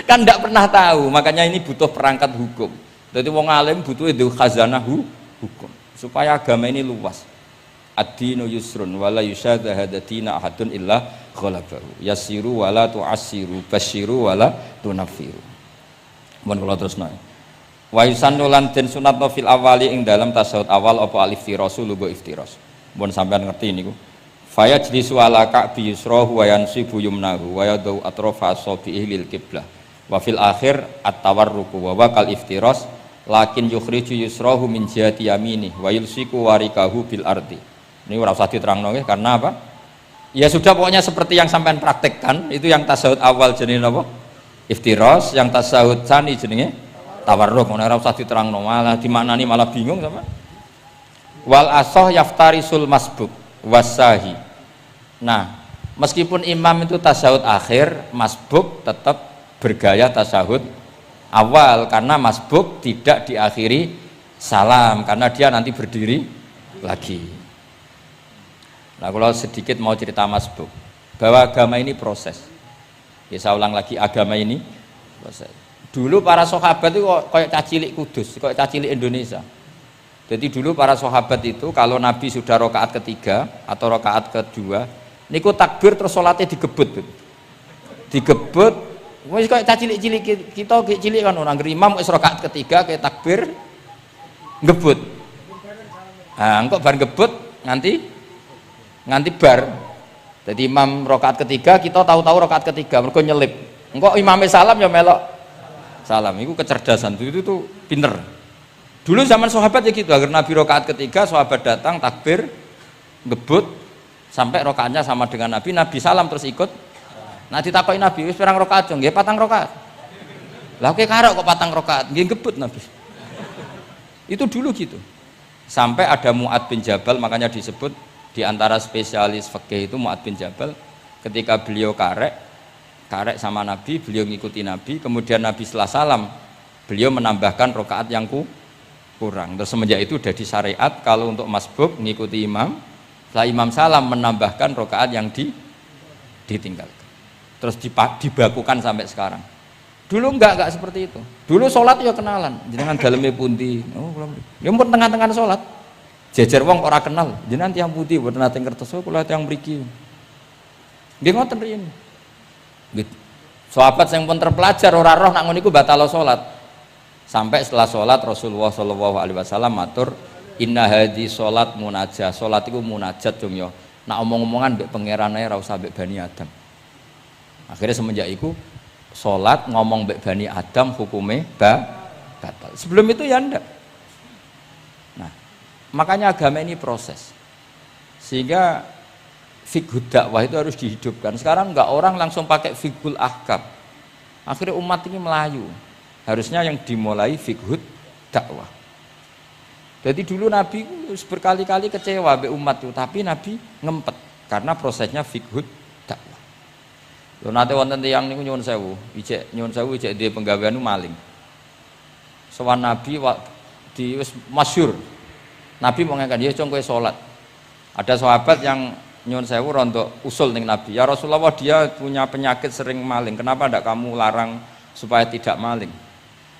Kan ndak pernah tahu, makanya ini butuh perangkat hukum. Jadi wong alim butuh itu khazanah hukum supaya agama ini luas. Ad-dinu yusrun wala yusyadha hadatina ahadun illa ghalabahu yasiru wala tu'assiru basyiru wala tunaffiru. Mun kula terusno Wa yusannu lan den sunatno fil awali ing dalam tasawuf awal apa alif tirasu lugo iftiras. Mun sampean ngerti niku. Faya jlisu ala ka'bi yusrahu wa yansibu yumnahu wa yadu atrafa asabihi lil qiblah. Wa fil akhir at-tawarruku wa kal iftiras lakin yukhriju yusrahu min jihati yamini wa yulsiku warikahu bil ardi. Ini ora usah diterangno nggih karena apa? Ya sudah pokoknya seperti yang sampean praktekkan itu yang tasawuf awal jenenge napa? Iftiras, yang tasawuf tsani jenenge tawarruk. Ora usah diterangno malah dimaknani malah bingung sama. Wal asah yaftarisul masbuk wasahi. Nah, meskipun imam itu tasawuf akhir, masbuk tetap bergaya tasawuf awal karena masbuk tidak diakhiri salam karena dia nanti berdiri lagi. Nah, kalau sedikit mau cerita masbuk bahwa agama ini proses. Ya, saya ulang lagi, agama ini proses. Dulu para sahabat itu kayak cacilik Kudus, kayak cacilik Indonesia. Jadi dulu para sahabat itu kalau Nabi sudah rakaat ketiga atau rakaat kedua, niku takbir terus sholatnya digebut. Digebut, wis kayak cacilik-cilik kita cilik kan orang imam wis rakaat ketiga kayak takbir ngebut. Nah, engko bar ngebut nganti bar. Jadi imam rakaat ketiga kita tahu-tahu rakaat ketiga mergo nyelip. Engko imamnya salam ya melok salam. Itu kecerdasan itu tuh pinter. Dulu zaman sahabat ya gitu, agar Nabi rakaat ketiga sahabat datang takbir ngebut sampai rakaatnya sama dengan Nabi, Nabi salam terus ikut. Nah ditakoki Nabi wis pirang rakaat? Nggih 4 rakaat. Lah oke karo kok 4 rakaat, nggih ngebut Nabi. Itu dulu gitu. Sampai ada Mu'ad bin Jabal, makanya disebut di antara spesialis fikih itu Mu'ad bin Jabal, ketika beliau karek sama Nabi, beliau ngikuti Nabi, kemudian Nabi setelah salam beliau menambahkan rakaat yang kurang. Terus semenjak itu udah di syariat kalau untuk masbuk ngikuti imam, setelah imam salam menambahkan rakaat yang ditinggalkan. Terus dibakukan sampai sekarang. Dulu enggak seperti itu. Dulu sholat ya kenalan, jenengan daleme pundi. Oh, ya pun tengah-tengah sholat. Jejer wong ora kenal, jenengan tiyang pundi mboten nate ngertos kula tiyang mriki. Nggih ngoten riyen. Gitu. Sahabat yang pun terpelajar ora roh nak ngono iku batalo salat. Sampai setelah salat Rasulullah sallallahu alaihi wasallam matur inna hadhi salat munajat. Salat iku munajat dong ya. Nak omong-omongan mbek pangeran ae ora usah mbek Bani Adam. Akhirnya semenjak itu salat ngomong mbek Bani Adam hukume batal. Sebelum itu ya ndak. Nah, makanya agama ini proses. Sehingga fiqhud dakwah itu harus dihidupkan. Sekarang enggak orang langsung pakai fiqhul ahkam. Akhirnya umat ini melayu. Harusnya yang dimulai fiqhud dakwah. Jadi dulu Nabi berkali-kali kecewa be umat itu, tapi Nabi ngempet karena prosesnya fiqhud dakwah. Lho nate wonten tiyang niku nyuwun sewu, ijek dia penggawean maling. Sowan Nabi di wis masyhur. Nabi mau ngangkat dia kowe salat. Ada sahabat yang nyuwun sewu rontok usul ning Nabi, ya Rasulullah dia punya penyakit sering maling, kenapa ndak kamu larang supaya tidak maling?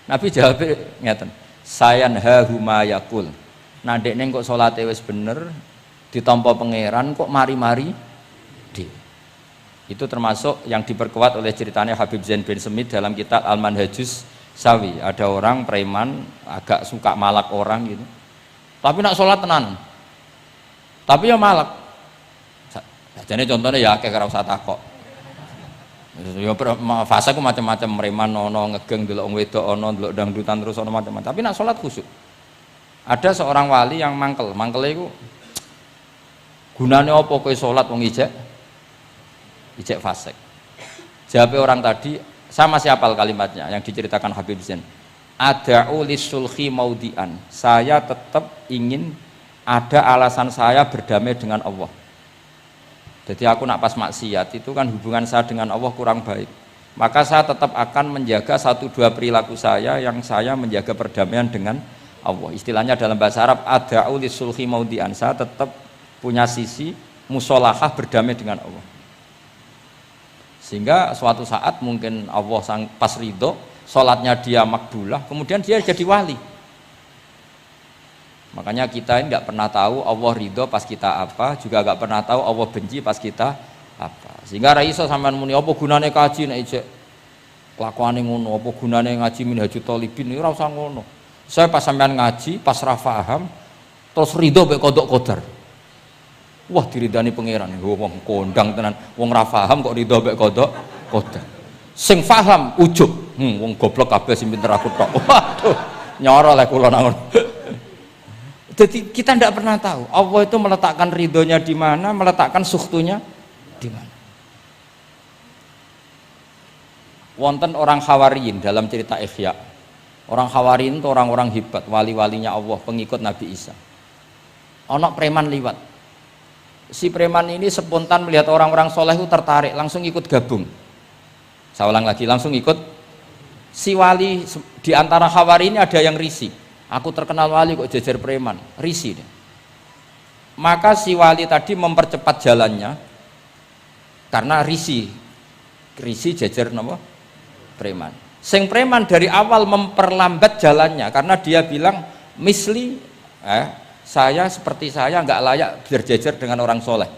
Nabi jawab ngeten, sayanha huma yakul. Nah dekne kok salate wis bener ditampa pangeran kok mari-mari di. Itu termasuk yang diperkuat oleh ceritanya Habib Zain bin Semit dalam kitab Al-Manhajus Sawi. Ada orang preman agak suka malak orang gitu, tapi nak sholat tenan, tapi ya malak. Jadi contohnya ya kayak ora usah takok. Ya fase ku macam-macam, preman ono ngegeng delok wong wedok ono delok dangdutan terus ono macam-macam. Tapi nak sholat khusyuk. Ada seorang wali yang mangkele iku gunane apa kowe sholat wong ijek fasik. Jawab orang tadi, sama siapal kalimatnya yang diceritakan Habib Zain. Ada'u lisulhi maudian. Saya tetap ingin ada alasan saya berdamai dengan Allah. Jadi aku nak pas maksiat itu kan hubungan saya dengan Allah kurang baik. Maka saya tetap akan menjaga 1-2 perilaku saya yang saya menjaga perdamaian dengan Allah. Istilahnya dalam bahasa Arab ada'u lisulhi maudian. Saya tetap punya sisi musolahah berdamai dengan Allah. Sehingga suatu saat mungkin Allah pas ridho, sholatnya dia makbulah, kemudian dia jadi wali. Makanya kita ini nggak pernah tahu Allah ridho pas kita apa, juga nggak pernah tahu Allah benci pas kita apa. Sehingga raiso sampean muni apa gunane kaji nek ijek kelakuane ngono, apa gunane ngaji Minhajut Thalibin iki ora usah ngono. Saya pas sampean ngaji, pas ra paham, terus ridho mek kodok qadar. Wah diridani pangeran, wong kondang tenan, wong ra paham kok ridho mek kodok qadar. Sing paham ujub, wong goblok kabeh sing pinter aku tok. Waduh, nyoro lek kula nang. Jadi kita tidak pernah tahu Allah itu meletakkan ridhonya di mana, meletakkan sukhtunya di mana. Wonten orang Hawariyin dalam cerita Ihya. Orang Hawariyin itu orang-orang hebat, wali-walinya Allah, pengikut Nabi Isa. Ono preman liwat. Si preman ini spontan melihat orang-orang soleh itu tertarik, langsung ikut gabung. Saya ulang lagi, langsung ikut. Si wali di antara Hawariyin ada yang risih. Aku terkenal wali kok jejer preman, risih deh. Maka si wali tadi mempercepat jalannya karena risih jejer nama preman. Sing preman dari awal memperlambat jalannya karena dia bilang misli, saya seperti saya nggak layak berjejer dengan orang soleh.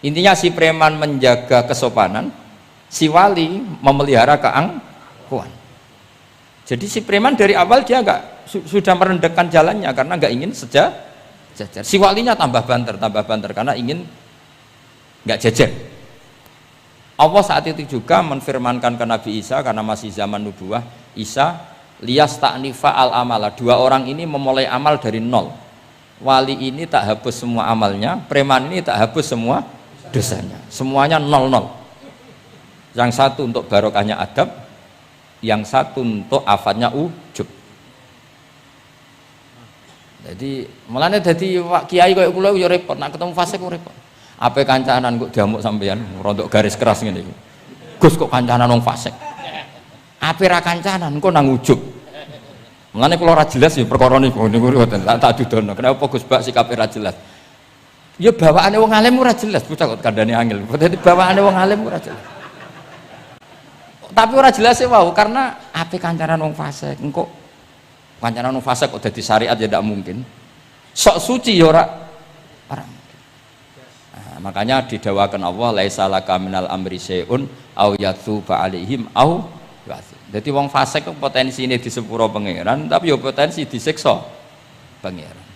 Intinya si preman menjaga kesopanan, si wali memelihara keangkuhan. Jadi si preman dari awal dia nggak sudah merendahkan jalannya karena nggak ingin sejajar. Si walinya tambah banter karena ingin nggak jajar. Allah saat itu juga menfirmankan ke Nabi Isa karena masih zaman nubuah, Isa liyas ta'nifa al amala. Dua orang ini memulai amal dari nol. Wali ini tak hapus semua amalnya, preman ini tak hapus semua dosanya. Semuanya nol. Yang satu untuk barokahnya adab, yang satu untuk afatnya ujub. Jadi mulane dadi kiai koyo kula yo repot, nak ketemu fasik kok repot. Ape kancanan kok diamuk sampean, rontok garis keras ngene iki. Gus kok kancanan wong fasik. Ape ra kancanan kok nang ujub. Mulane kula ora jelas ya perkara niku tak dudono. Kenapa Gus Bak sikape ra jelas? Ya bawaane wong alim ora jelas, bocah kok kandhane angel. Dadi bawaane wong alim ora jelas. Tapi ora jelas wae karena ape kancanan wong fasik, engko kancanan wong fasik kok dadi syariat ya ndak mungkin. Sok suci ya ora makanya didawakan Allah laisa laka minal amri syai'un au yatsuba alaihim au ya'dzib. Jadi wong fasik potensi ini di sepuro pangeran tapi ya potensi disiksa pangeran.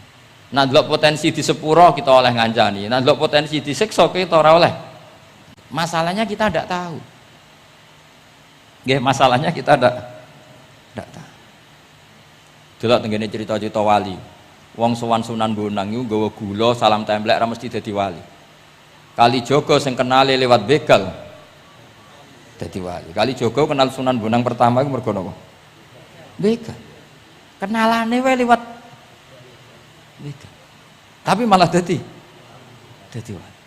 Nah ndelok potensi di sepuro kita oleh ngancani, nah ndelok potensi disiksa kita ora oleh. Masalahnya kita ndak tahu. Nggih, masalahnya kita ndak tahu. Delok tengene cerita-cerita wali. Wong sowan Sunan Bonang iku nggawa gula salam templek ra mesti dadi wali. Kali Jogo sing kenale lewat begal dadi wali. Kali Jogo kenal Sunan Bonang pertama iku mergo napa? Begal. Kenalane wae lewat begal. Tapi malah dadi wali.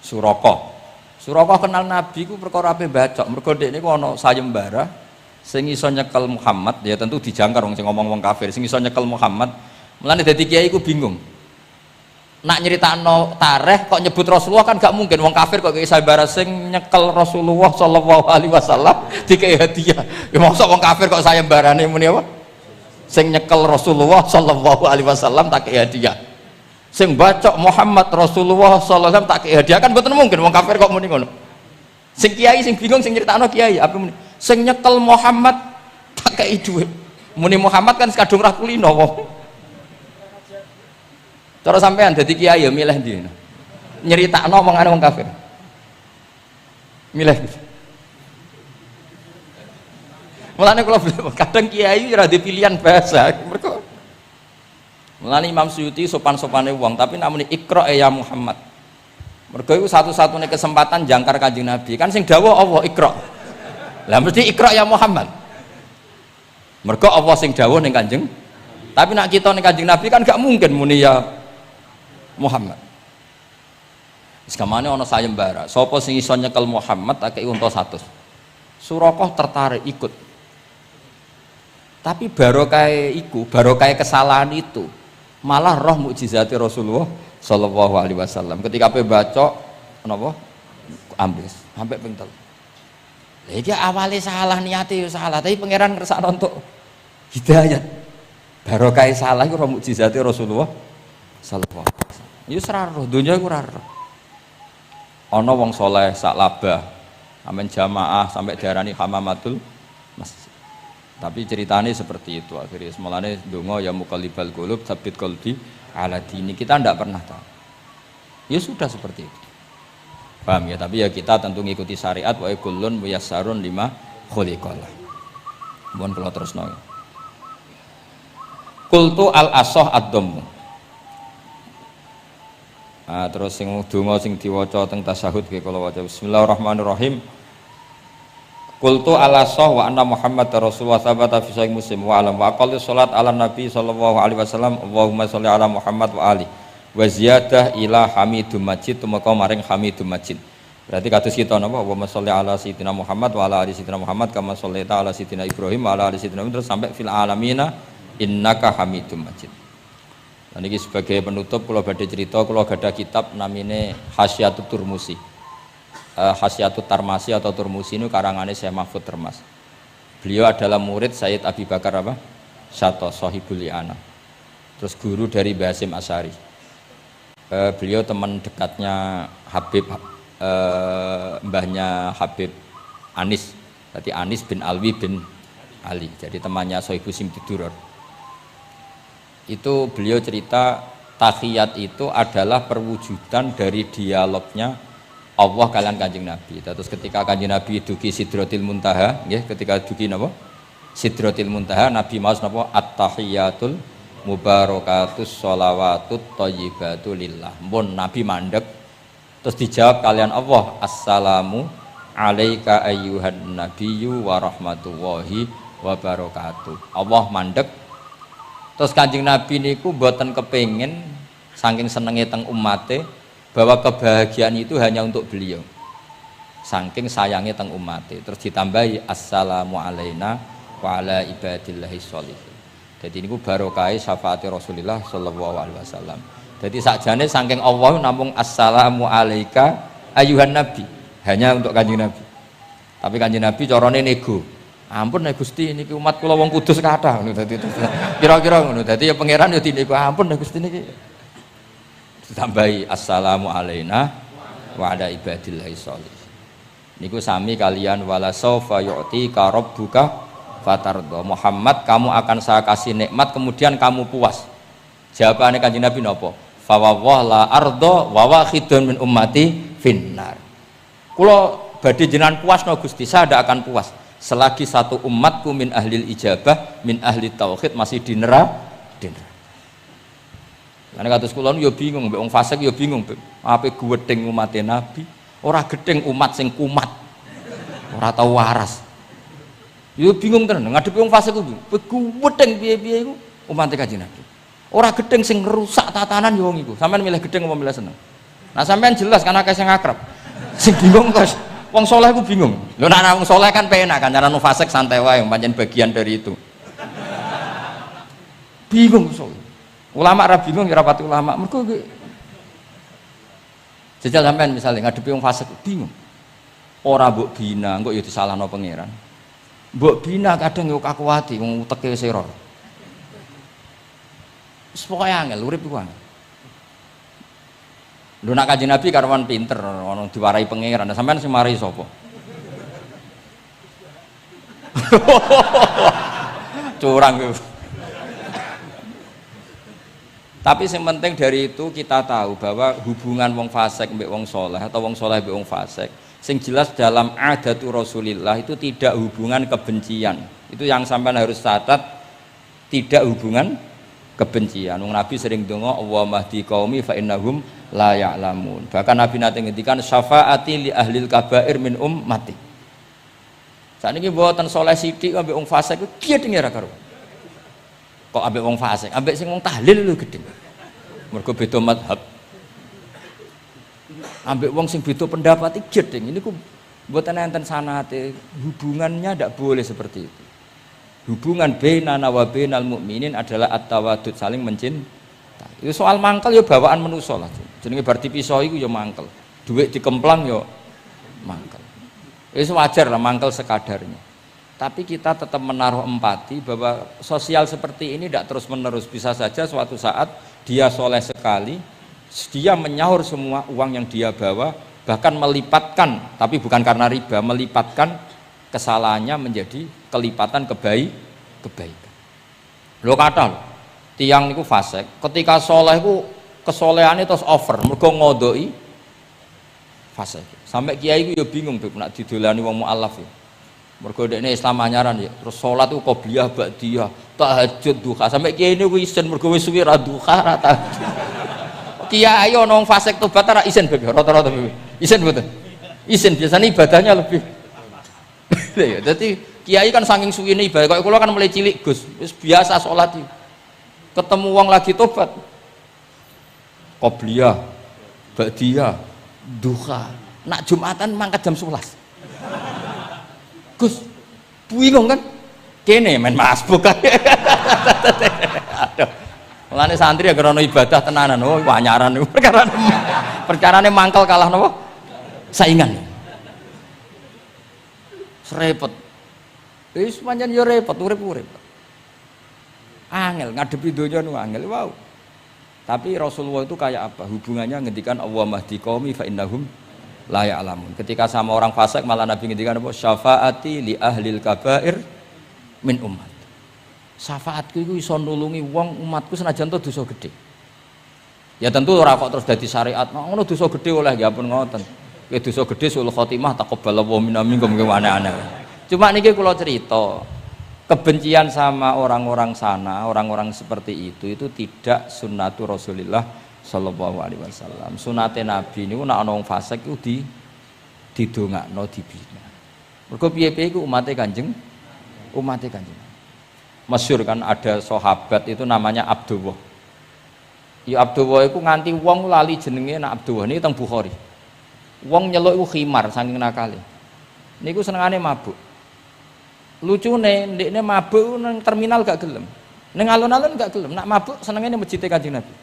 Suraka kenal Nabi ku perkara ape bacok. Mergo ndekne ku ana sayembara sing iso nyekel Muhammad, ya tentu dijangkar wong sing ngomong wong kafir, sing iso nyekel Muhammad. Mulane dadi kiai ku bingung. Nak nyeritakno tarikh kok nyebut Rasulullah kan gak mungkin wong kafir kok kisah bara sing nyekel Rasulullah sallallahu alaihi wasallam dikei hadiah. Ya mosok wong kafir kok sayembarane muni apa? Sing nyekel Rasulullah sallallahu alaihi wasallam tak kei hadiah. Sing bacok Muhammad Rasulullah sallallahu alaihi wasallam tak kei hadiah kan mboten mungkin wong kafir kok muni ngono. Sing kiai sing bingung sing nyeritakno kiai apa muni? Sing nyekel Muhammad tak kei dhuwit. Muni Muhammad kan kadung ra kulino wong. Terus sampean dadi kiai ya milih ndi? Nyeritakno omongane wong kafir. Milih. Mulane kula kadang kiai ora di pilihan bahasa. Mergo mulane Imam Suyuti sopan-sopane wong, tapi namune Iqra ya Muhammad. Mergo iku satu-satunya kesempatan jangkar Kanjeng Nabi. Kan sing dawuh Allah Iqra. Lah mesti Iqra ya Muhammad. Mergo Allah sing dawuh ning Kanjeng. Tapi nak kita ning Kanjeng Nabi kan gak mungkin muni ya Muhammad. Sekamane ana sayembara. Sapa sing iso nyekel Muhammad tak kei unta 100. Suraqah tertarik ikut. Tapi barokah iku, barokah kesalahan itu malah roh mukjizati Rasulullah sallallahu alaihi wasallam. Ketika pe baca napa? Ambis, sampai ping 3. Lah iki awale salah niate ya salah, tapi pangeran ngersakno untuk hidayat. Barokah salah iku roh mukjizati Rasulullah sallallahu alaihi wasallam. Ya ora roh, donya iku ora roh. Ana wong saleh sak labah, amen jamaah sampai diarani hamamatul masjid. Tapi ceritanya seperti itu akhirnya semalane donga ya muqallibal qulub tsabbit qalbi ala dini. Kita tidak pernah tahu. Ya sudah seperti itu. Paham ya? Tapi ya kita tentu ngikuti syariat wa kullun muyassarun lima khuliqalah. Mohon kula terusno. Qultu al asah ad-dhamm. Terus sing donga sing diwaca teng tasyahud nggih kula waca bismillahirrahmanirrahim. Qultu ala sah wa anna Muhammad Rasulullah sabata fi sahih Muslim wa alam wa aqallu salat ala Nabi sallallahu alaihi wasallam Allahumma sholli ala Muhammad wa ali wa ziyadah ila hamidum majid tumeka maring hamidum majid. Berarti kados kita napa Allahumma sholli ala sayyidina Muhammad wa ala ali sayyidina Muhammad kama shollaita ala sayyidina Ibrahim wa ala ali sayyidina Ibrahim terus sampai fil alamina innaka hamidum majid. Dan ini sebagai penutup kula badhe cerita kula gadah kitab namine Hasyatut Turmusi. Hasyatut Tarmasi atau Turmusi ini karangannya Syekh Mahfud Termas. Beliau adalah murid Sayyid Abi Bakar apa? Syato Sohibul Li'ana. Terus guru dari Mbah Hasyim Asy'ari. Beliau teman dekatnya Habib mbahnya Habib Anis. Berarti Anis bin Alwi bin Ali. Jadi temannya Sohibu Simtiduror. Itu beliau cerita tahiyat itu adalah perwujudan dari dialognya Allah kalian Kanjeng Nabi. Terus ketika Kanjeng Nabi dugi Sidratil Muntaha, nggih, ketika dugi napa? Sidratil Muntaha, Nabi maos napa? At-tahiyatul mubarakatus sholawatut thayyibatu lillah. Mun Nabi mandek terus dijawab kalian Allah, assalamu alaika ayyuhan nabiyyu wa rahmatullahi wa barakatuh. Allah mandek. Terus Kanjeng Nabi niku mboten kepengin saking senenge teng umate bahwa kebahagiaan itu hanya untuk beliau. Saking sayangnya teng umate. Terus ditambahi assalamu alaina wa ala ibadillahi sholihin. Jadi niku barokah syafaati Rasulullah sallallahu alaihi wasallam. Jadi sakjane saking Allah namung assalamu alaika ayuhan nabi, hanya untuk Kanjeng Nabi. Tapi Kanjeng Nabi carane nego. Ampun nek Gusti niki umat kula wong kudus kathah ngono dadi kira-kira ngono. Dadi ya pangeran ya dinego ampun nek Gusti niki. Ditambahi assalamu alaina wa ala ibadillahi sholihin. Niku sami kalian wala saufa yu'tika rabbuka fatardo. Muhammad kamu akan saya kasih nikmat kemudian kamu puas. Jawabannya Kanjeng Nabi napa? Fa wallah la ardo wa wahidun min ummati finnar. Kula badhe jenengan puas no Gusti, saya tidak akan puas selagi satu umatku min ahlil ijabah min ahli tauhid masih di neraka. Karena kados kula yo bingung mbek wong fasik yo bingung ape gedeng umat Nabi ora gedeng umat sing kumat ora tau waras. Yo bingung tenan ngadepi wong fasik ku gedeng piye-piye iku umat Kanjeng Nabi. Ora gedeng sing rusak tatanan yo wong iku. Sampeyan milih gedeng apa milih seneng? Nah sampeyan jelas kan akeh sing akrab. Sing bingung kok wong soleh ku bingung. Lho nek wong soleh kan penak kan cara nu fasik santai wae pancen bagian dari itu. Bingung soleh. Ulama ra bingung ya rapati ulama. Mergo jajal sampean misalnya ngadepi wong fasik bingung. Ora mbok bina, engko ya disalahno pangeran. Mbok bina kadang yo kakuwati wong uteke wis error. Wis pokoke angel urip iku angel. Lho nak Kanjeng Nabi karwan pinter ono diwarai pangeran. Sampeyan sing marahi sapa? Curang itu. Tapi yang penting dari itu kita tahu bahwa hubungan wong fasik mbek wong soleh atau wong soleh mbek wong fasik sing jelas dalam adatu Rasulillah itu tidak hubungan kebencian. Itu yang sampean harus catat, tidak hubungan kebencian. Wong Nabi sering donga Allahumma hdi qaumi fa innahum la ya'lamun. Bahkan Nabi nate ngendikan syafaati li ahlil kabair min ummati. Sakniki mboten soleh sithik ambek wong fasik ku gedenge ra karo. Kok ambek wong fasik, ambek sing wong tahlil lho gedhe. Mergo beda mazhab. Ambek wong sing beda pendapat iki gedhe. Ini ku mboten enten sanate, hubungannya ndak boleh seperti itu. Hubungan bainana wa bainal mukminin adalah at-tawaddud, saling mencintai. Itu soal mangkel ya bawaan manusa lah. Jenenge bar dipisah iku ya mangkel. Duit dikemplang ya mangkel. Wis wajar lah mangkel sekadarnya. Tapi kita tetap menaruh empati bahwa sosial seperti ini tidak terus-menerus. Bisa saja suatu saat dia soleh sekali, dia menyahur semua uang yang dia bawa, bahkan melipatkan, tapi bukan karena riba, melipatkan kesalahannya menjadi kelipatan kebaikan. Lho kathah lho. Tiyang niku fasik, ketika saleh iku kesolehane terus over, mergo ngodoi fasik. Sampai kiai ku ya bingung Beb nek didolani wong mualaf ya. Mergo dekne Islam anyaran ya, terus salat ku qobliyah ba'diyah, tahajud duha. Sampai kiai niku isen mergo wis suwi ra duha ra tahajud. Kiai ana wong fasik tobat ra isen Beb, rata-rata Beb. Isen mboten? Isen biasanya ibadahnya lebih. Ya, jadi kiai kan saking suwine ibadah. Kok kula kan mulai cilik Gus, wis biasa salat iki. Ketemu wong lagi tobat. Qobliyah, ba'diyah, duha. Nak Jumatan mangkat jam 11. Gus, bingung kan? Kene main masbuk kan. Aduh. Mulane santri ya karena ibadah tenanan. Oh, anyaran niku perkarane mangkel kalah napa? Saingan. Repot. Wis pancen yo repot urip-urip. Angel ngadepi donya nu angel wow. Tapi Rasulullah itu kayak apa? Hubungannya ngendikan Allah mahdi qaumi fa innahum la ya'lamun. Ketika sama orang fasik malah Nabi ngendikan apa? Syafaati li ahlil kabair min umat. Syafaatku iku iso nulungi wong umatku senajan to dosa gedhe. Ya tentu ora kok terus dadi syariat. Ngono dosa gedhe oleh ya pun ngoten. Kowe dosa gedhe sul khotimah taqabbalallahu minna minkum aneh-aneh. Cuma niki kula cerita kebencian sama orang-orang sana, orang-orang seperti itu tidak sunnatul Rasulillah sallallahu alaihi wasallam. Sunate Nabi niku nek ana wong fasik iku didongakno dibina. Mergo piye-piye iku umate Kanjeng. Masyhur kan ada sahabat itu namanya Abdullah. Ya Abdullah iku nganti wong lali jenenge nek Abdullah niki teng Bukhari. Wong nyeluk iku khimar saking nakale. Niku senengane mabuk. Lucune ndekne mabuk nang terminal gak gelem. Ning alun-alun gak gelem. Nak mabuk senengane masjid Kanjeng Nabi.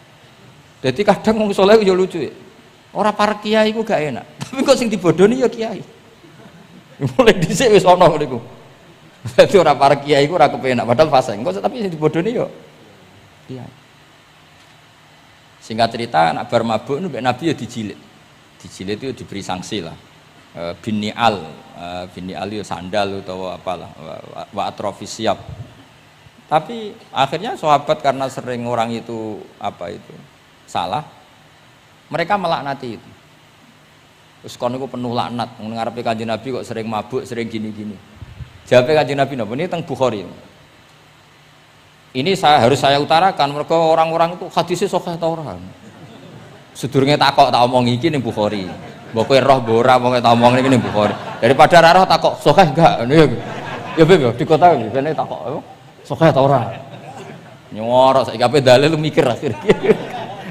Jadi kadang wong saleh yo lucu ya. Ora para kiai iku gak enak. Tapi kok sing dibodoni ya kiai. Mulai dhisik wis ana niku. Dadi ora para kiai iku ora kepenak padahal fase. Engko tapi sing dibodoni yo kiai. Singkat cerita anak bar mabuk Nabi ya dijilid. Dijilid itu diberi sanksi lah. Binial itu sandal atau apalah wa atrofis siap. Tapi akhirnya sahabat karena sering orang itu salah, mereka melaknati itu. Terus kon niku penuh laknat, ngarepe Kanjeng Nabi kok sering mabuk, sering gini-gini. Jawabe Kanjeng Nabi napa? Ini teng Bukhari. Ini harus saya utarakan mereka orang-orang itu hadisnya sahih ta ora. Sedurunge takok tak omong iki ning Bukhari. Mbok kowe roh mbok ora wong tak omong iki ning Bukhari. Daripada ra roh takok sahih enggak. Ya Beb, di kota iki kene takok sahih ta ora. Nyorok saiki ape dalil lu mikir akhir.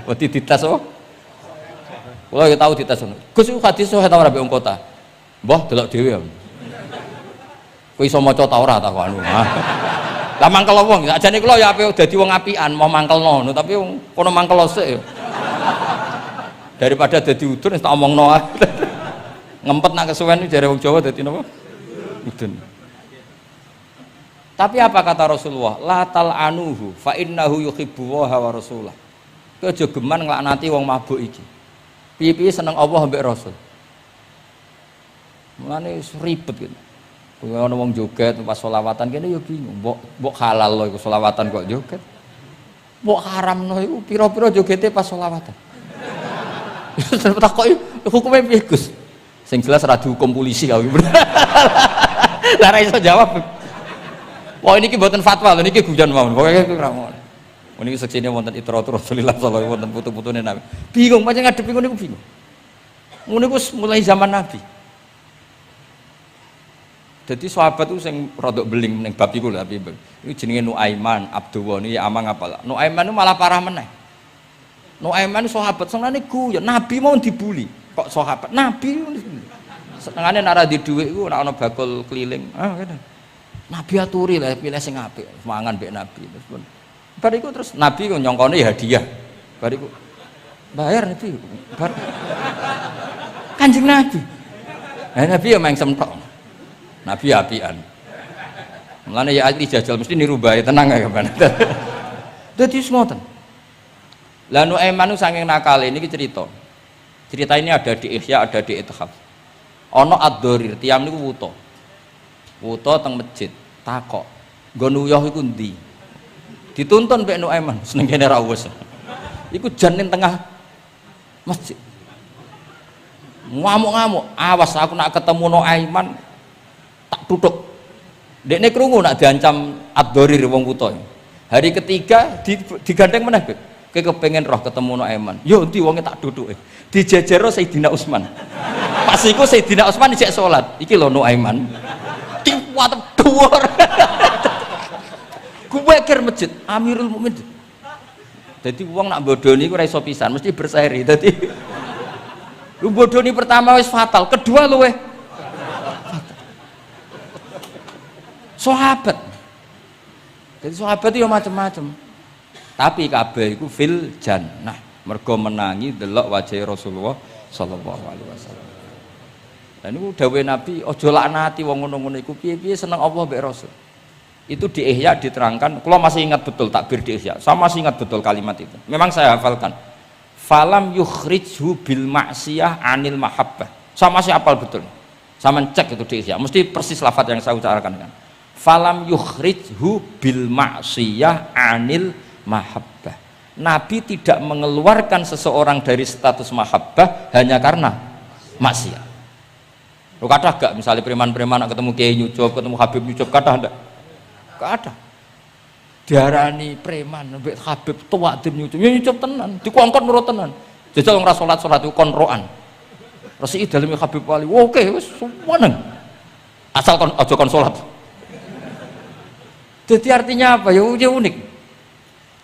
Wedi dites oh. Kula ya tau dites ngono. Gus iku hadis sahih ta ora mbek wong kota. Mbah delok dhewe. Kowe iso maca ta ora takokane. Lah mangkel wong, sakjane kula ya ape dadi wong apian, mau mangkelno, tapi kono mangkel sik ya. Daripada dadi udun wis tak omongno ae. Ngempet nak kesuwen iki jare wong Jawa dadi napa? Udun. Tapi apa kata Rasulullah? La tal'anuhu fa innahu yuhibbu wa rasulah. Kowe aja geman nglaknati wong mabuk iki. Piye-piye seneng Allah mbek Rasul. Mulane ribet gitu. Kowe ana wong joget pas selawatan kene ya bingung. Mbok halal lho iku selawatan kok joget. Mbok haramno iku pira-pira jogete pas selawatan. Takoki hukume piye Gus? Sing jelas ora dihukum polisi kau. Lah ra iso jawab. Wah niki mboten fatwa lho niki guyon mawon. Pokoke iku ora ngono. Niki seksine wonten itratur Rasulullah sallallahu alaihi wasallam wonten putu-putune Nabi. Bingung pancen ngadepi ngono niku bingung. Ngono niku mulai zaman Nabi. Jadi sahabat itu sing rodok beling ning bab iku lho tapi iki jenenge Nuaiman, Abdullah niki amang apalah. Nuaiman itu malah parah meneh. Nuaiman sahabat senengane guyon, Nabi mau dibuli. Kok sahabat? Nabi senengane nek ora di dhuwit iku nek ana bakul keliling. Ngene. Nabi aturi lah pilih sing apik, mangan mbek Nabi terus pun. Bar iku terus Nabi kok nyongkone ya hadiah. Bar iku bayar Nabi. Bar Kanjeng Nabi. Nabi ya main semtok. Nabi apian. Mulane ya ati jajal mesti niru bae tenang ya kan. Dadi ngoten. Lah Nuaiman ku saking nakale niki cerita. Cerita ini ada di Ihya, ada di Ithaf. Ana ad-dharir, tiyang niku wuta. Wuta teng masjid, takok. nggon uyah iku ndi? Dituntun Mbak Nuaiman, seneng kene ra wis. Iku jan ning tengah masjid. Ngamuk-ngamuk, awas aku nak ketemu Nuaiman tak tutuk. Dekne krungu nak diancam ad-dharir wong buta. Hari ketiga digandeng meneh, kowe kepengin roh ketemu Nuaiman. Yo endi wonge tak duduke. Dijejero Sayyidina Utsman. Pas iku Sayyidina Utsman isih salat. Iki lho Nuaiman. Kiwat dhuwur. Kuwe kir masjid Amirul Mukminin. Dadi wong nak bodoni ku ora iso pisan, mesti berseri. Dadi lu bodoni pertama wis fatal, kedua luwe sahabat. Jadi sahabat itu macam-macam. Tapi kabeh iku fil jannah. Mergo menangi delok wajah Rasulullah sallallahu alaihi wasallam. Lah niku dawuhe Nabi, aja laknati wong ngono-ngono iku piye-piye seneng Allah mbek Rasul. Itu di Ihya diterangkan, kalau masih ingat betul takbir di Ihya, saya masih ingat betul kalimat itu. Memang saya hafalkan. Falam yukhrijhu bil ma'siyah anil mahabbah. Saya masih hafal betul. Saya cek itu di Ihya, mesti persis lafaz yang saya ucapkan kan. Falam yukhrijhu bil ma'siyah anil mahabbah. Nabi tidak mengeluarkan seseorang dari status mahabbah hanya karena maksiat. Lo kata gak misalnya preman-preman ketemu Kiai nyucup, ketemu Habib nyucup, kata enggak? Gak ada. Diarani preman mbek Habib tua dim nyucup, ya nyucup tenan, dikongkon nurut tenan. Jajal ora salat iku konroan. Resiki daleme Habib Wali. Oke, wis seneng. Asal kon aja kon salat. Jadi artinya apa? Ya unik.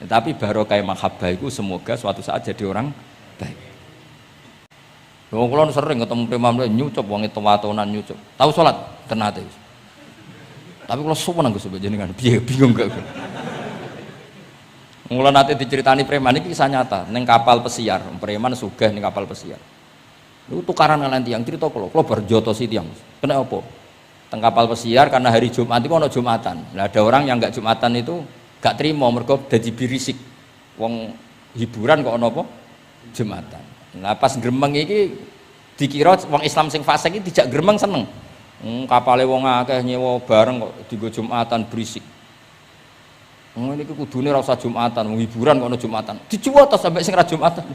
Tapi barokah mahabbah itu semoga suatu saat jadi orang baik. Wong kula sering ketemu preman nyucup wong tua-tuanan nyucup. Tahu salat tenate. Tapi kalau suwen Gus jenengan piye bingung gak. Mula nate diceritani preman iki kisah nyata ning kapal pesiar, preman sugih ning kapal pesiar. Niku tukaran kalian tiyang cerita kula berjotosi tiyang. Kena apa? Teng kapal pesiar karena hari Jumat itu ono Jumatan. Nah, ada orang yang enggak Jumatan itu gak terima mergo dadi birisik. Wong hiburan kok ono apa? Jumatan. Nah, pas gremeng iki dikira wong Islam sing fasik iki dijak gremeng seneng. Kapale wong akeh nyewa bareng kok dienggo Jumatan berisik. Ini kudune ora usah Jumatan, wong hiburan kok ono Jumatan. Dicuwot sampai sing ra Jumatan.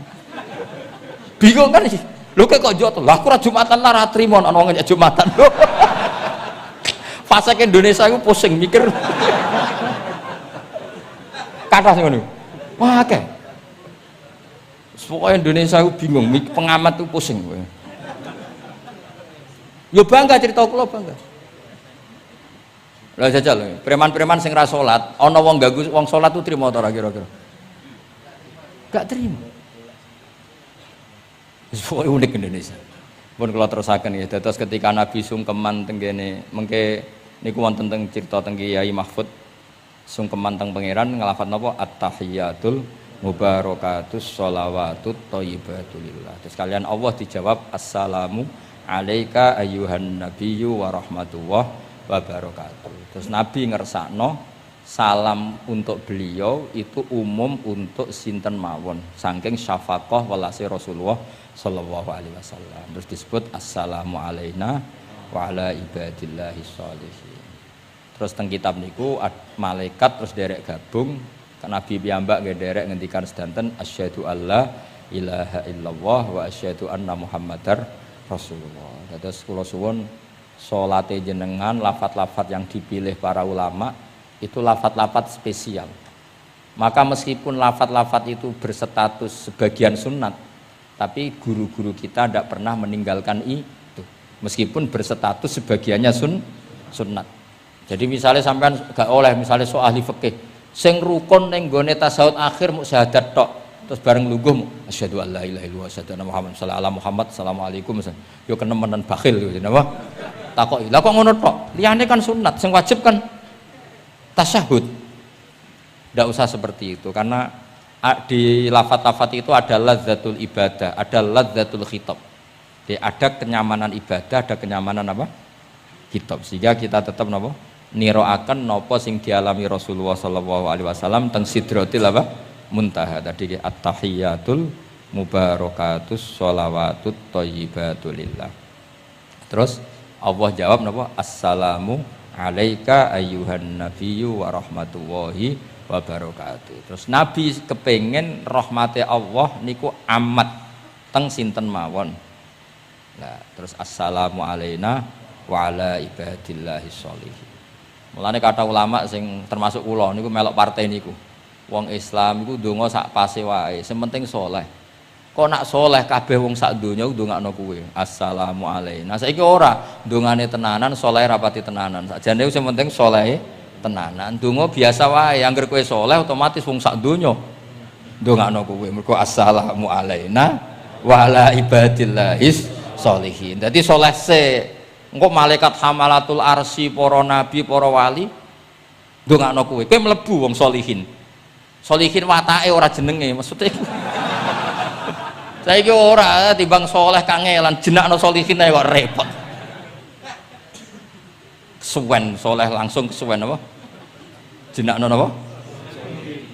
Bingung kan iki. Lho kok joto. Lah aku ra Jumatan lah ra trimo ana wong nyek Jumatan. Fase Indonesia iku pusing mikir. Kathah sing ngono. Wah akeh. Pokoke Indonesia iku bingung, pengamat tuh pusing. Yo bangga cerita kula bangga. Lah jajal preman-preman sing ra salat, ana wong ganggu wong salat tuh trimo ta ora kira-kira? Gak trimo. Wis pokoke unik Indonesia. Pun kula terusaken ya, dados ketika Nabi sungkeman teng kene mengke niku wonten teng crita teng Kiai Mahfud sungkeman teng pangeran nglafat napa at-tahiyatul mubarakatus sholawatut thayyibatulillah. Terus kalian Allah dijawab assalamu alaika ayyuhan nabiyyu wa rahmatullah wa barakatuh. Terus Nabi ngersakno salam untuk beliau itu umum untuk sinten mawon saking syafaqah welase Rasulullah sallallahu alaihi wasallam. Terus disebut assalamu alaina wa ala ibadillahi sholihin. Terus teng kitab niku malaikat terus derek gabung Nabi piyambak nggih derek ngendikan sedanten asyhadu alla ilaha illallah wa asyhadu anna muhammadar rasulullah. Dados kula suwun salate jenengan lafat-lafat yang dipilih para ulama itu lafat-lafat spesial. Maka meskipun lafat-lafat itu berstatus sebagian sunat, tapi guru-guru kita tidak pernah meninggalkan itu. Meskipun berstatus sebagiannya sunat. Jadi misalnya sampean gak oleh misalnya soal ahli fikih sing rukun ning gone tasawuf akhir muk syahadat tok terus bareng lungguh asyhadu alla ilaha illallah asyhadu anna muhammad sallallahu Muhammad assalamualaikum yo kenemenan bakhil yo napa takoki lha kok ngono tok liyane kan sunat sing wajib kan tasyahud. Ndak usah seperti itu karena di lafaz-lafaz itu ada lazzatul ibadah, ada lazzatul khitab. Jadi ada kenyamanan ibadah, ada kenyamanan apa? Khitab. Sehingga kita tetap napa? Niroaken napa sing dialami Rasulullah sallallahu alaihi wasallam teng sidratil apa muntaha tadi at-tahiyatul mubarakatus sholawatut thayyibatulillah. Terus Allah jawab napa assalamu alaika ayyuhan nabiyyu wa rahmatullahi wa barakatuh. Terus Nabi kepengen rahmate Allah niku amat teng sinten mawon. Nah, terus assalamu alaina wa ala ibadillahi sholihin. Mulane kata ulama sing termasuk kula niku melok partai niku. Wong Islam iku ndonga sak pase wae, sing penting saleh. Kok nak saleh kabeh wong sak donya ndongakno kuwe. Assalamu alaina. Saiki ora ndongane tenanan, saleh rapati tenanan. Sakjane sing penting saleh tenanan. Ndonga biasa wae, angger kowe saleh otomatis wong sak donya ndongakno kowe. Mergo assalamu alaina wa ala ibadillahis sholihin. Dadi saleh se engko malaikat hamalatul arsy, para nabi, para wali ndongakno kowe. Kowe mlebu wong sholihin. Sholihin watake ora jenenge, maksudnya saiki ora timbang saleh kangelan jenakno sholihin ae kok repot. Kesuwen saleh langsung kesuwen apa? Jenakno napa?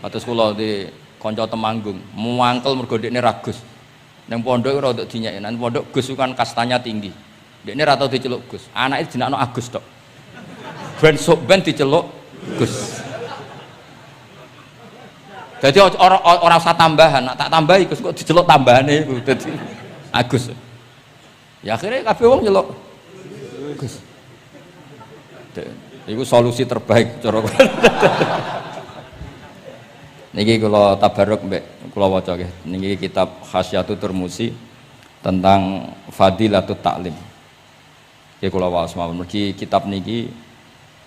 Atus kula di kanca Temanggung, muangkel mergo dekne ragus. Ning pondok ora untuk dinyek, nang pondok Gus kan kastanya tinggi. Dekne ra tau diceluk Gus. Anake jenakno Agus tok. Ben sok ben diceluk Gus. Jadi orang usah tambahan, nak tak tambahi Gus kok diceluk tambahane iku dadi Agus. Ya akhirnya kabeh wong nyeluk Gus. Iku solusi terbaik cara niki kula tabarruk mbek kula waca nggih. Niki kitab Khasyatul Turmusi tentang Fadilatut Ta'lim. Nggih kula waos mawon. Mergi kitab niki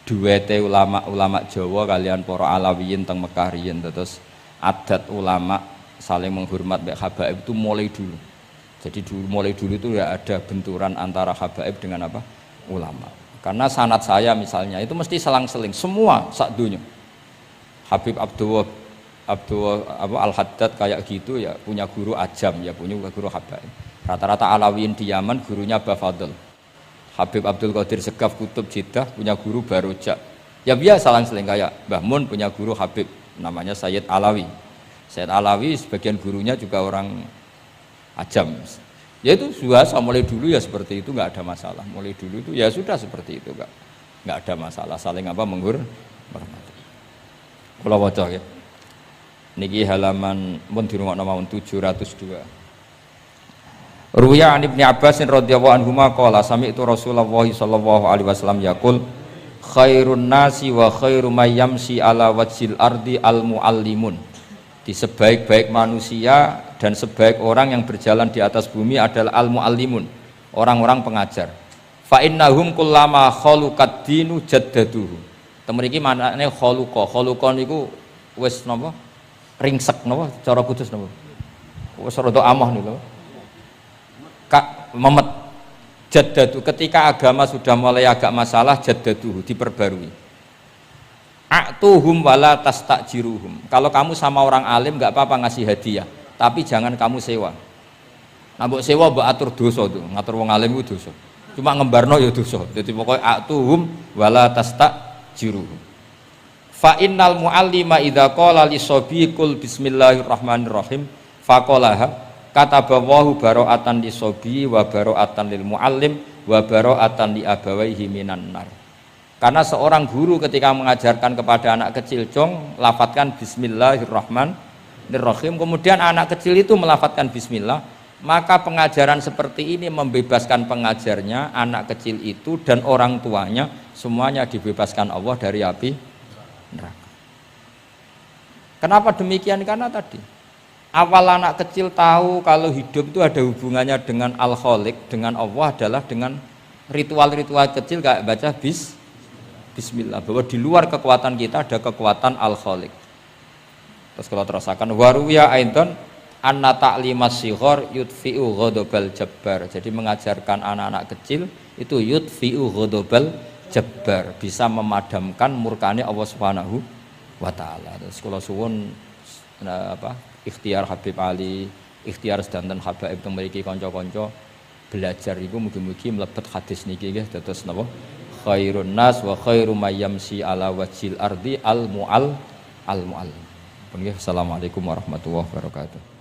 duwete ulama Jawa kalian para Alawiyin teng Mekah riyen terus adat ulama saling menghormat mbek habaib itu mulai dulu. Jadi mulai dulu itu ya ada benturan antara habaib dengan apa? Ulama. Karena sanad saya misalnya itu mesti selang-seling semua sak dunya. Habib Abdullah Al-Haddad kayak gitu ya punya guru ajam, ya punya guru habaib. Rata-rata Alawiyin di Yaman gurunya Bafadl. Habib Abdul Qadir Segaf Kutub Jeddah punya guru Barojak. Ya biasa selang-seling kayak Mbah Mun punya guru Habib namanya Sayyid Alawi. Sayyid Alawi sebagian gurunya juga orang ajam. Ya itu biasa mulai dulu ya seperti itu, nggak ada masalah. Mulai dulu itu ya sudah seperti itu, nggak ada masalah. Saling apa menghormati. Kula waca ya. Niki halaman mun dirungokno mawon 702. Ruya an Ibnu Abbas radhiyallahu anhu qala sami'tu Rasulullah sallallahu alaihi wasallam yaqul khairun nasi wa khairu may yamshi ala wajhil ardi al muallimun. Di sebaik-baik manusia dan sebaik orang yang berjalan di atas bumi adalah al muallimun, orang-orang pengajar. Fa innahum kullama khaluqad dinu jaddaduhu. Temen iki manane khaluqa niku wis napa ringsek napa cara kudus napa wis rada amah niku memet jaddadu ketika agama sudah mulai agak masalah jaddaduhu diperbarui. A'tuhum wala tastajiruhum. Kalau kamu sama orang alim enggak apa-apa ngasih hadiah, tapi jangan kamu sewa. Nah mbok sewa mbok atur dosa tuh, ngatur wong alim itu dosa. Cuma ngembarno ya dosa. Jadi pokoknya a'tuhum wala tastajiruhum. Fa innal muallima idza qala li sabiqul bismillahirrahmanirrahim faqalaha katabawahu bara'atan li sabi wa bara'atan lil muallim wa bara'atan li abawaihi minan nar. Karena seorang guru ketika mengajarkan kepada anak kecil jong lafadzkan bismillahirrahmanirrahim, kemudian anak kecil itu melafatkan bismillah, maka pengajaran seperti ini membebaskan pengajarnya, anak kecil itu dan orang tuanya semuanya dibebaskan Allah dari api neraka. Kenapa demikian? Karena tadi awal anak kecil tahu kalau hidup itu ada hubungannya dengan Al-Khaliq, dengan Allah adalah dengan ritual-ritual kecil kayak baca bismillah, bahwa di luar kekuatan kita ada kekuatan Al-Khaliq. Terus kalau terasakan waruya aidan anna ta'limas shighar yudfi'u ghadabal jabbar. Jadi mengajarkan anak-anak kecil itu yudfi'u ghadabal jabbar, bisa memadamkan murkane Allah Subhanahu wa taala. Terus kula suwun ikhtiar Habib Ali, ikhtiar sedanten habaib teng mriki kanca-kanca belajar iku mugi-mugi mlebet hadis niki nggih dados napa khairun nas wa khairu may yamshi ala wajhil ardi al mu'allim. Assalamualaikum warahmatullahi wabarakatuh.